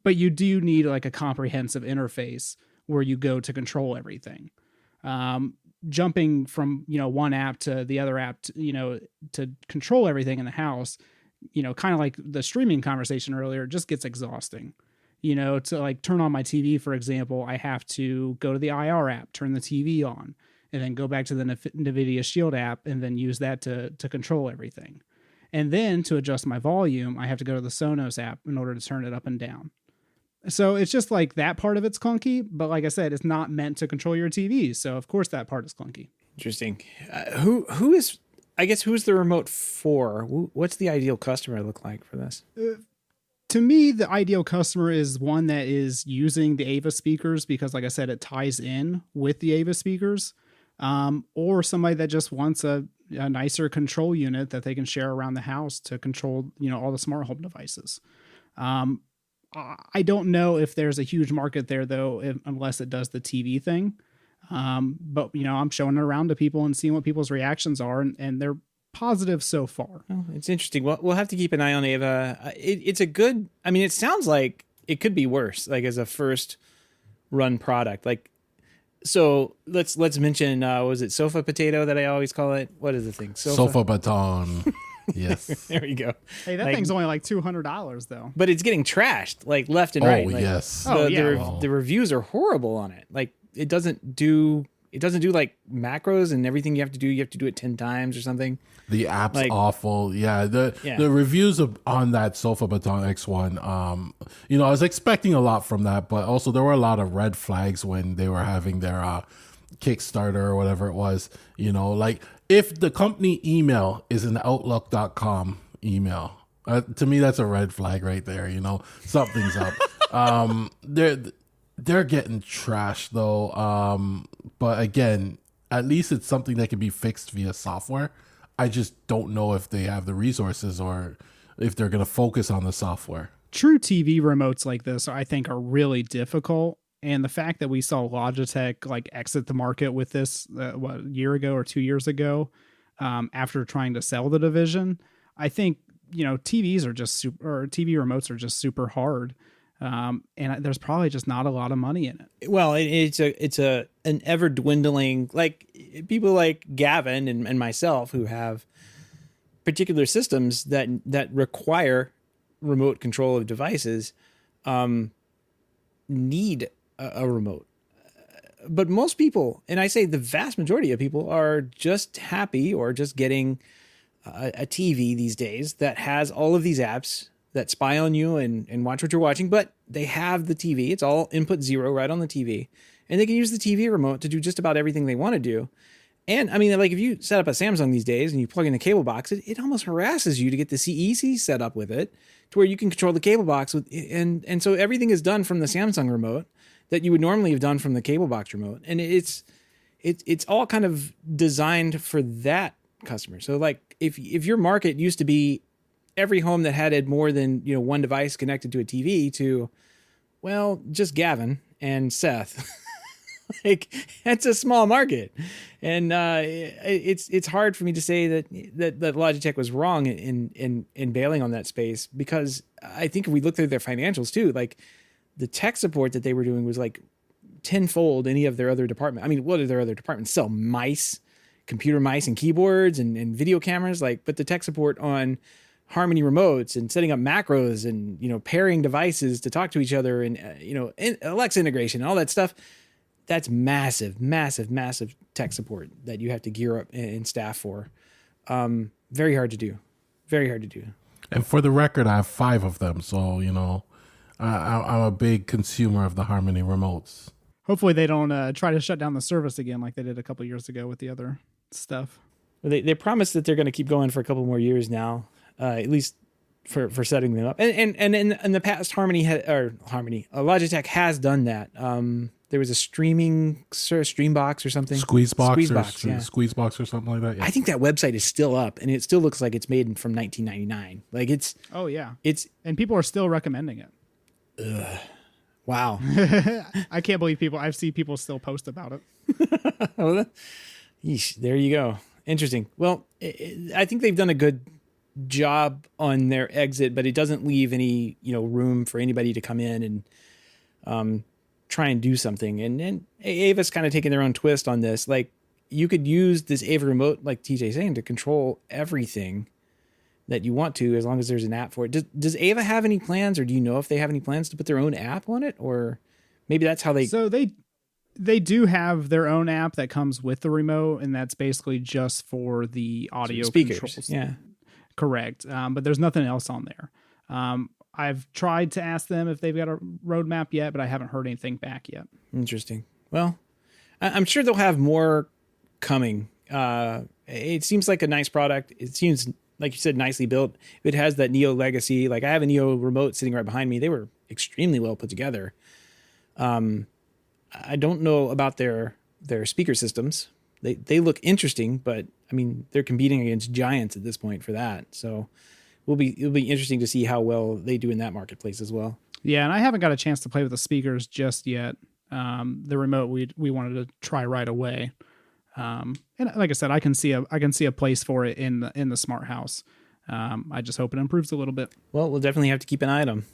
But you do need like a comprehensive interface where you go to control everything. Jumping from, one app to the other app, to control everything in the house, kind of like the streaming conversation earlier, just gets exhausting. To like turn on my TV, for example, I have to go to the IR app, turn the TV on, and then go back to the NVIDIA Shield app and then use that to control everything. And then to adjust my volume, I have to go to the Sonos app in order to turn it up and down. So it's just like that part of it's clunky, but like I said, it's not meant to control your TV. So of course that part is clunky.
Interesting. Who's the remote for? What's the ideal customer look like for this?
To me, the ideal customer is one that is using the AVA speakers because, like I said, it ties in with the AVA speakers, or somebody that just wants a nicer control unit that they can share around the house to control, all the smart home devices. I don't know if there's a huge market there though, unless it does the TV thing. But I'm showing it around to people and seeing what people's reactions are, and they're positive so far.
Oh, it's interesting. Well, we'll have to keep an eye on Ava. It's a good. I mean, it sounds like it could be worse, like as a first run product. Like, so let's mention. Was it Sofa Potato that I always call it? What is the thing?
Sofa Baton. Yes.
There we go.
Hey, that thing's only like $200 though.
But it's getting trashed like left and right. Like,
yes.
The reviews are horrible on it. Like it doesn't do like macros and everything you have to do it 10 times or something.
The app's awful. Yeah. The reviews on that Sofa Baton X1, I was expecting a lot from that, but also there were a lot of red flags when they were having their Kickstarter or whatever it was, like if the company email is an outlook.com email, To me, that's a red flag right there. Something's up. They're getting trashed though. But again, at least it's something that can be fixed via software. I just don't know if they have the resources or if they're going to focus on the software.
True TV remotes like this, I think, are really difficult. And the fact that we saw Logitech like exit the market with this, a year ago or 2 years ago, after trying to sell the division, I think TVs are just super, or TV remotes are just super hard, and there's probably just not a lot of money in it.
Well, it's an ever dwindling, like people like Gavin and myself who have particular systems that require remote control of devices, need a remote. But most people, and I say the vast majority of people, are just happy or just getting a TV these days that has all of these apps that spy on you and watch what you're watching, but they have the TV. It's all input zero right on the TV. And they can use the TV remote to do just about everything they want to do. And I mean, like if you set up a Samsung these days and you plug in the cable box, it almost harasses you to get the CEC set up with it to where you can control the cable box with, and so everything is done from the Samsung remote that you would normally have done from the cable box remote. And it's all kind of designed for that customer. So like if your market used to be every home that had more than one device connected to a TV to, well, just Gavin and Seth. Like that's a small market, and it's hard for me to say that Logitech was wrong in bailing on that space, because I think if we look through their financials too, like the tech support that they were doing was like tenfold any of their other department. I mean, what do their other departments sell? Mice, computer mice and keyboards and video cameras, but the tech support on Harmony remotes and setting up macros and pairing devices to talk to each other and Alexa integration and all that stuff. That's massive tech support that you have to gear up and staff for. Very hard to do. Very hard to do.
And for the record, I have 5 of them. So, I'm a big consumer of the Harmony remotes.
Hopefully they don't try to shut down the service again like they did a couple years ago with the other stuff.
Well, they promised that they're going to keep going for a couple more years now, at least for setting them up. And in the past, Logitech has done that. There was a Streambox or something.
Squeezebox or something like that. Yeah.
I think that website is still up, and it still looks like it's made from 1999. Like it's.
Oh yeah.
And
people are still recommending it.
Ugh. Wow.
I can't believe I've seen people still post about it.
Yeesh, there you go. Interesting. Well, I think they've done a good job on their exit, but it doesn't leave any room for anybody to come in and try and do something. And Ava's kind of taking their own twist on this. Like you could use this AVA remote, like TJ's saying, to control everything that you want to, as long as there's an app for it. Does Ava have any plans, or do you know if they have any plans to put their own app on it? Or maybe that's how they...
So they do have their own app that comes with the remote, and that's basically just for the audio
speakers.
Controls.
Yeah.
Correct. But there's nothing else on there. I've tried to ask them if they've got a roadmap yet, but I haven't heard anything back yet.
Interesting. Well, I'm sure they'll have more coming. It seems like a nice product. It seems, like you said, nicely built. It has that Neo legacy. Like I have a Neo remote sitting right behind me. They were extremely well put together. I don't know about their speaker systems. They look interesting, but I mean, they're competing against giants at this point for that. So it'll be interesting to see how well they do in that marketplace as well.
Yeah, and I haven't got a chance to play with the speakers just yet. The remote we wanted to try right away. And like I said, I can see a place for it in the smart house. I just hope it improves a little bit.
Well, we'll definitely have to keep an eye on them.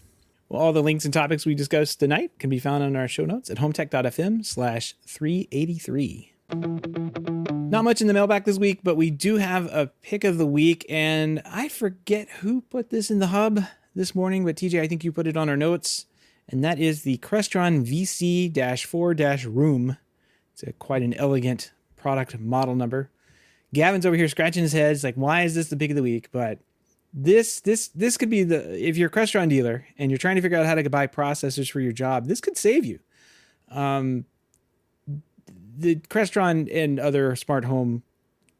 Well, all the links and topics we discussed tonight can be found on our show notes at HomeTech.fm/383. Not much in the mailbag this week, but we do have a pick of the week, and I forget who put this in the hub this morning, but TJ, I think you put it on our notes, and that is the Crestron VC-4-Room. It's quite an elegant product model number. Gavin's over here scratching his head. It's like, why is this the pick of the week? But this could be if you're a Crestron dealer and you're trying to figure out how to buy processors for your job, this could save you. The Crestron and other smart home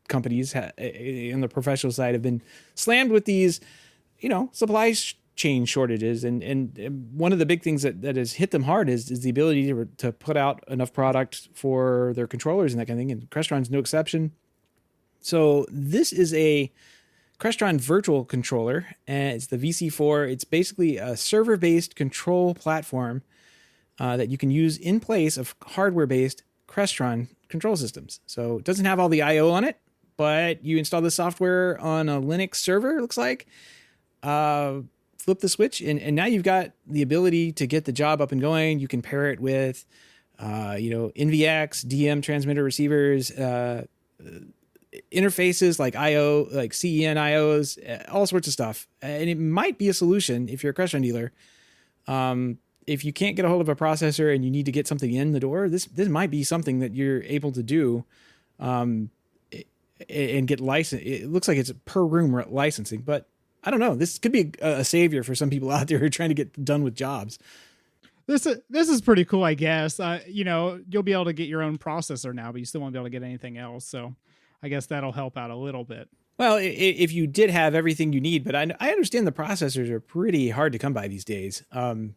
companies on the professional side have been slammed with these supply chain shortages. And one of the big things that has hit them hard is the ability to put out enough product for their controllers and that kind of thing. And Crestron's no exception. So this is a Crestron virtual controller, and it's the VC4. It's basically a server-based control platform that you can use in place of hardware-based Crestron control systems. So it doesn't have all the I/O on it, but you install the software on a Linux server, it looks like, flip the switch, and now you've got the ability to get the job up and going. You can pair it with, NVX, DM transmitter receivers, interfaces like I/O, like CEN IOs, all sorts of stuff. And it might be a solution if you're a Crestron dealer. If you can't get a hold of a processor and you need to get something in the door, this might be something that you're able to do and get licensed. It looks like it's per room licensing, but I don't know. This could be a savior for some people out there who are trying to get done with jobs.
This is pretty cool, I guess. You'll be able to get your own processor now, but you still won't be able to get anything else. So I guess that'll help out a little bit.
Well, if you did have everything you need, but I understand the processors are pretty hard to come by these days. And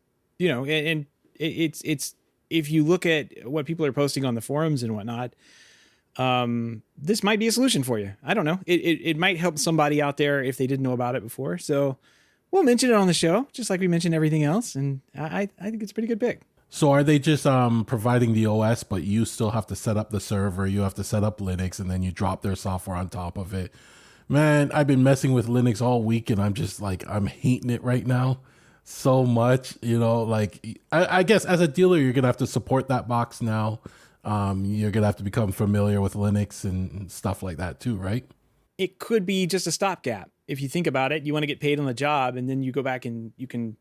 it's if you look at what people are posting on the forums and whatnot, this might be a solution for you. I don't know. It might help somebody out there if they didn't know about it before. So we'll mention it on the show, just like we mentioned everything else. And I think it's a pretty good pick.
So are they just providing the OS, but you still have to set up the server, you have to set up Linux, and then you drop their software on top of it? Man, I've been messing with Linux all week, and I'm just like, I'm hating it right now so much. I guess as a dealer, you're going to have to support that box now. You're going to have to become familiar with Linux and stuff like that too, right?
It could be just a stopgap. If you think about it, you want to get paid on the job, and then you go back and you can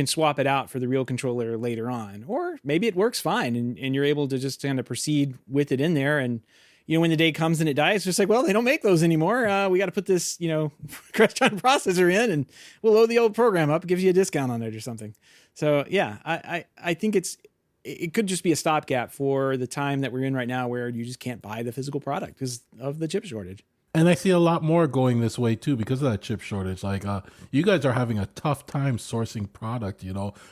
swap it out for the real controller later on. Or maybe it works fine and you're able to just kind of proceed with it in there. And, when the day comes and it dies, it's just like, well, they don't make those anymore. We got to put this, Crestron processor in and we'll load the old program up. It gives you a discount on it or something. So yeah, I think it could just be a stopgap for the time that we're in right now where you just can't buy the physical product because of the chip shortage.
And I see a lot more going this way too because of that chip shortage. Like, you guys are having a tough time sourcing product.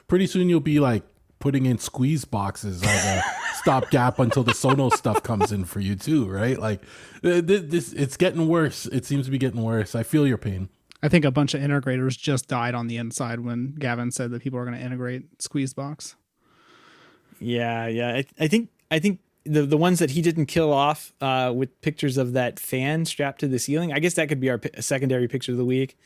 Pretty soon you'll be like putting in squeeze boxes as a stopgap until the Sonos stuff comes in for you too, right? Like, it's getting worse. It seems to be getting worse. I feel your pain.
I think a bunch of integrators just died on the inside when Gavin said that people are going to integrate squeeze box.
Yeah. I think the ones that he didn't kill off with pictures of that fan strapped to the ceiling, I guess that could be our secondary picture of the week.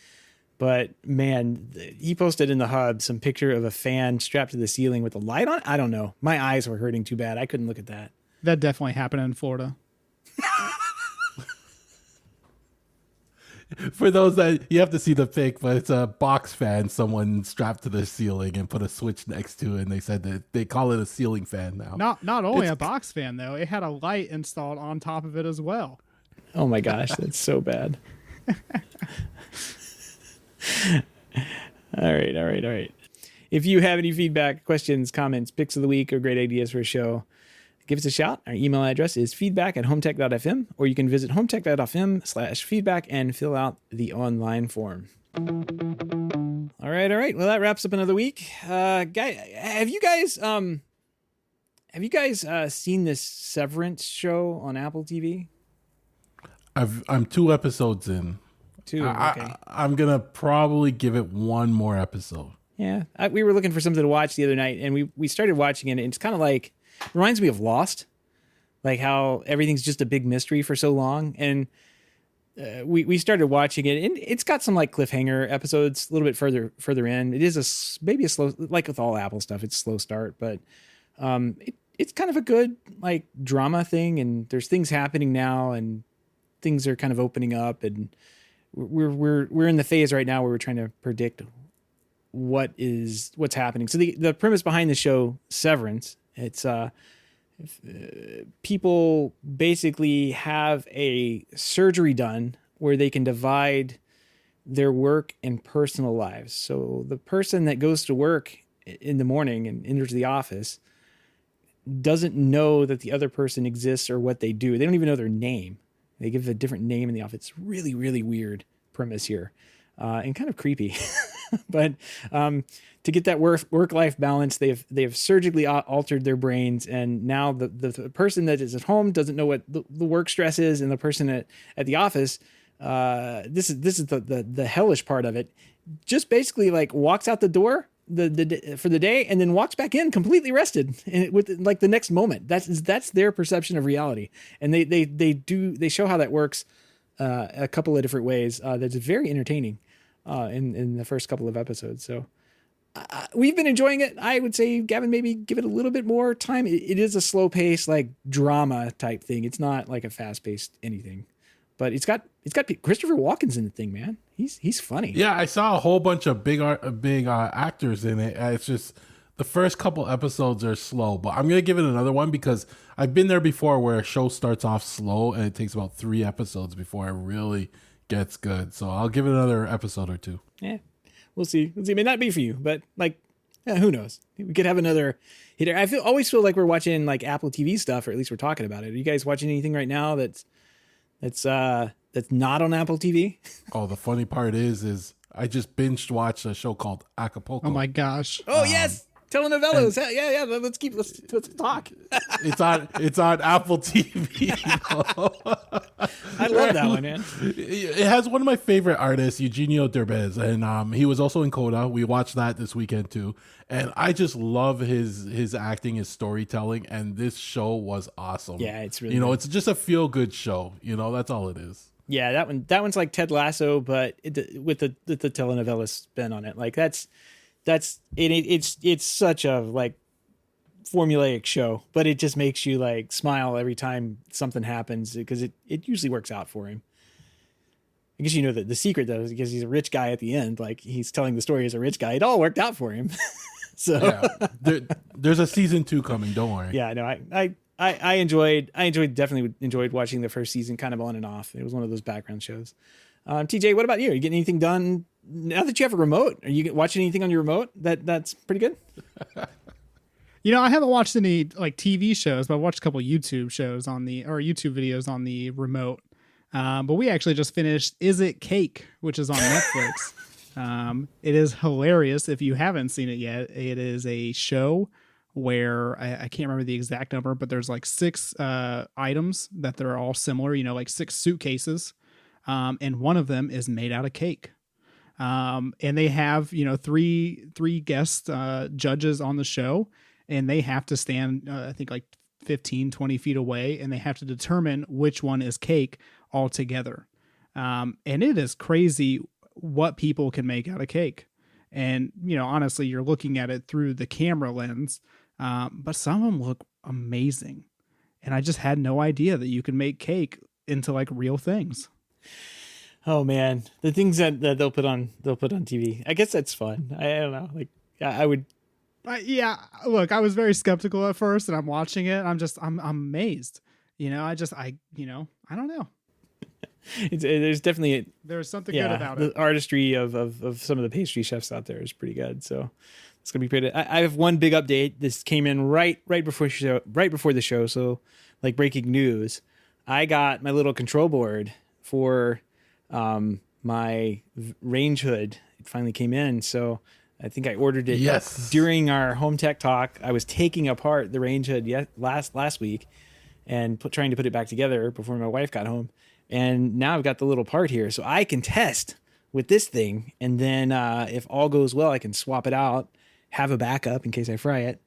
But man, he posted in the hub some picture of a fan strapped to the ceiling with a light on. I don't know. My eyes were hurting too bad. I couldn't look at that.
That definitely happened in Florida.
For those that you have to see the pic, but it's a box fan someone strapped to the ceiling and put a switch next to it, and they said that they call it a ceiling fan now.
Not only a box fan though, it had a light installed on top of it as well.
Oh my gosh, that's so bad. All right. If you have any feedback, questions, comments, picks of the week, or great ideas for a show, give us a shout. Our email address is feedback@HomeTech.fm, or you can visit HomeTech.fm/feedback and fill out the online form. All right. Well, that wraps up another week. Guy, have you guys seen this Severance show on Apple TV?
I'm 2 episodes in.
2, okay.
I'm gonna probably give it one more episode.
Yeah, we were looking for something to watch the other night, and we started watching it. And it's kind of like, reminds me of Lost, like how everything's just a big mystery for so long. And we started watching it, and it's got some like cliffhanger episodes a little bit further in. It is maybe a slow, like with all Apple stuff, it's a slow start, but it's kind of a good like drama thing. And there's things happening now, and things are kind of opening up, and we're in the phase right now where we're trying to predict what's happening. So the premise behind the show, Severance, it's people basically have a surgery done where they can divide their work and personal lives. So the person that goes to work in the morning and enters the office doesn't know that the other person exists or what they do. They don't even know their name. They give a different name in the office. It's really, really weird premise here. and kind of creepy. But to get that work-life balance, they've surgically altered their brains, and now the person that is at home doesn't know what the work stress is, and the person at the office, this is the hellish part of it, just basically like walks out the door for the day and then walks back in completely rested and with like the next moment. That's their perception of reality, and they show how that works a couple of different ways. That's very entertaining in the first couple of episodes. So we've been enjoying it. I would say, Gavin, maybe give it a little bit more time. It is a slow paced, like drama type thing. It's not like a fast paced anything, but it's got Christopher Walken's in the thing, man. He's funny.
Yeah, I saw a whole bunch of big actors in it. It's just the first couple episodes are slow, but I'm gonna give it another one because I've been there before where a show starts off slow and it takes about 3 episodes before it really gets good. So I'll give it another episode or 2.
Yeah, we'll see. It may not be for you, but like, who knows? We could have another hitter. Always feel like we're watching like Apple TV stuff, or at least we're talking about it. Are you guys watching anything right now that's not on Apple TV?
Oh, the funny part is I just binged watched a show called Acapulco.
Oh my gosh.
Oh yes. Telenovelas. Yeah. Let's talk.
It's on Apple TV.
I love that one, man.
It has one of my favorite artists, Eugenio Derbez, and he was also in Coda. We watched that this weekend too, and I just love his acting, his storytelling, and this show was awesome.
Yeah, it's really
good.
It's
just a feel good show. That's all it is.
Yeah, that one's like Ted Lasso, but with the telenovela spin on it. Like it's such a like formulaic show, but it just makes you like smile every time something happens because it usually works out for him. I guess the secret though is because he's a rich guy at the end. Like he's telling the story as a rich guy. It all worked out for him. So
yeah, there's a season 2 coming. Don't worry.
Yeah, no, I definitely enjoyed watching the first season kind of on and off. It was one of those background shows. TJ, what about you? Are you getting anything done now that you have a remote? Are you watching anything on your remote that's pretty good?
I haven't watched any like TV shows, but I've watched a couple YouTube shows YouTube videos on the remote. But we actually just finished Is It Cake, which is on Netflix. It is hilarious if you haven't seen it yet. It is a show where I can't remember the exact number, but there's like 6 items that they're all similar, like 6 suitcases. And one of them is made out of cake. And they have, 3 guest judges on the show, and they have to stand, I think like 15, 20 feet away, and they have to determine which one is cake altogether. And it is crazy what people can make out of cake. And, honestly, you're looking at it through the camera lens, but some of them look amazing. And I just had no idea that you can make cake into like real things.
Oh man, the things that they'll put on TV. I guess that's fun. I don't know. Like I would.
Look, I was very skeptical at first, and I'm watching it. I'm amazed. I don't know.
There's definitely
there's something good about it.
The artistry of some of the pastry chefs out there is pretty good. So it's gonna be pretty. I have one big update. This came in right before the show. So like breaking news, I got my little control board for my range hood. It finally came in. So I think I ordered it during our HomeTech talk. I was taking apart the range hood last week and trying to put it back together before my wife got home. And now I've got the little part here, so I can test with this thing. And then if all goes well, I can swap it out, have a backup in case I fry it.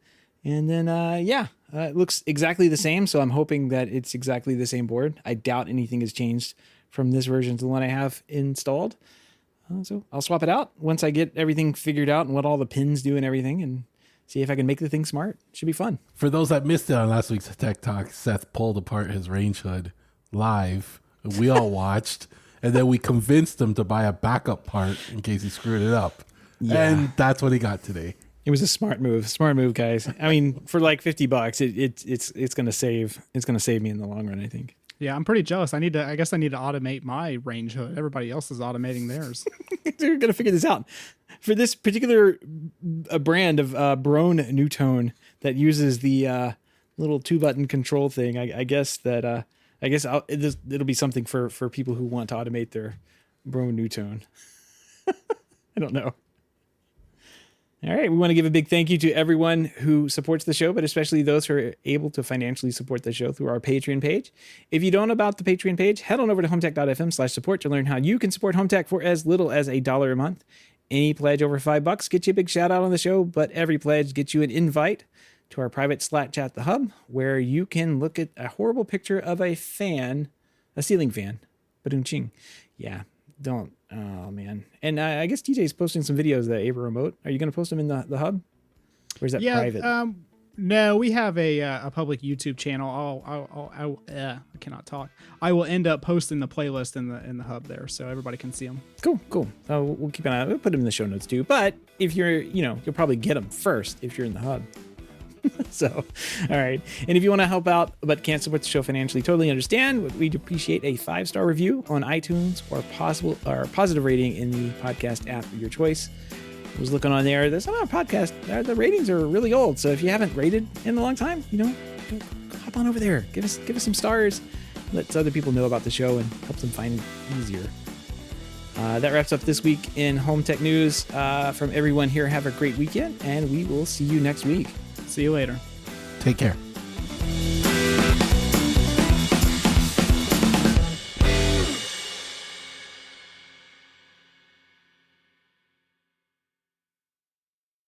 And then, it looks exactly the same. So I'm hoping that it's exactly the same board. I doubt anything has changed from this version to the one I have installed. So I'll swap it out once I get everything figured out and what all the pins do and everything, and see if I can make the thing smart. Should be fun.
For those that missed it on last week's Tech Talk, Seth pulled apart his range hood live. We all watched, and then we convinced him to buy a backup part in case he screwed it up. Yeah. And that's what he got today.
It was a smart move, guys. I mean, for like $50, it's gonna save me in the long run, I think.
Yeah, I'm pretty jealous. I guess I need to automate my range hood. Everybody else is automating theirs.
We're gonna figure this out. For this particular brand of Brone Newtone that uses the little 2-button control thing, I guess it'll be something for people who want to automate their Brone Newtone. I don't know. All right. We want to give a big thank you to everyone who supports the show, but especially those who are able to financially support the show through our Patreon page. If you don't know about the Patreon page, head on over to HomeTech.fm/support to learn how you can support HomeTech for as little as $1 a month. Any pledge over $5 gets you a big shout out on the show, but every pledge gets you an invite to our private Slack chat, The Hub, where you can look at a horrible picture of a fan, a ceiling fan. Ba-doom-ching. Yeah, don't. Oh, man. And I guess TJ's posting some videos of the AVA Remote. Are you going to post them in the Hub? Or is that private?
No, we have a public YouTube channel. I cannot talk. I will end up posting the playlist in the Hub there, so everybody can see them.
Cool. We'll keep an eye on it. We'll put them in the show notes too. But if you're, you'll probably get them first if you're in the Hub. So, all right. And if you want to help out but can't support the show financially, totally understand. We'd appreciate a 5-star review on iTunes or positive rating in the podcast app of your choice. I was looking on there. There's some podcast. The ratings are really old. So if you haven't rated in a long time, go hop on over there. Give us some stars. Let other people know about the show and help them find it easier. That wraps up this week in Home Tech News. From everyone here, have a great weekend, and we will see you next week.
See you later.
Take care.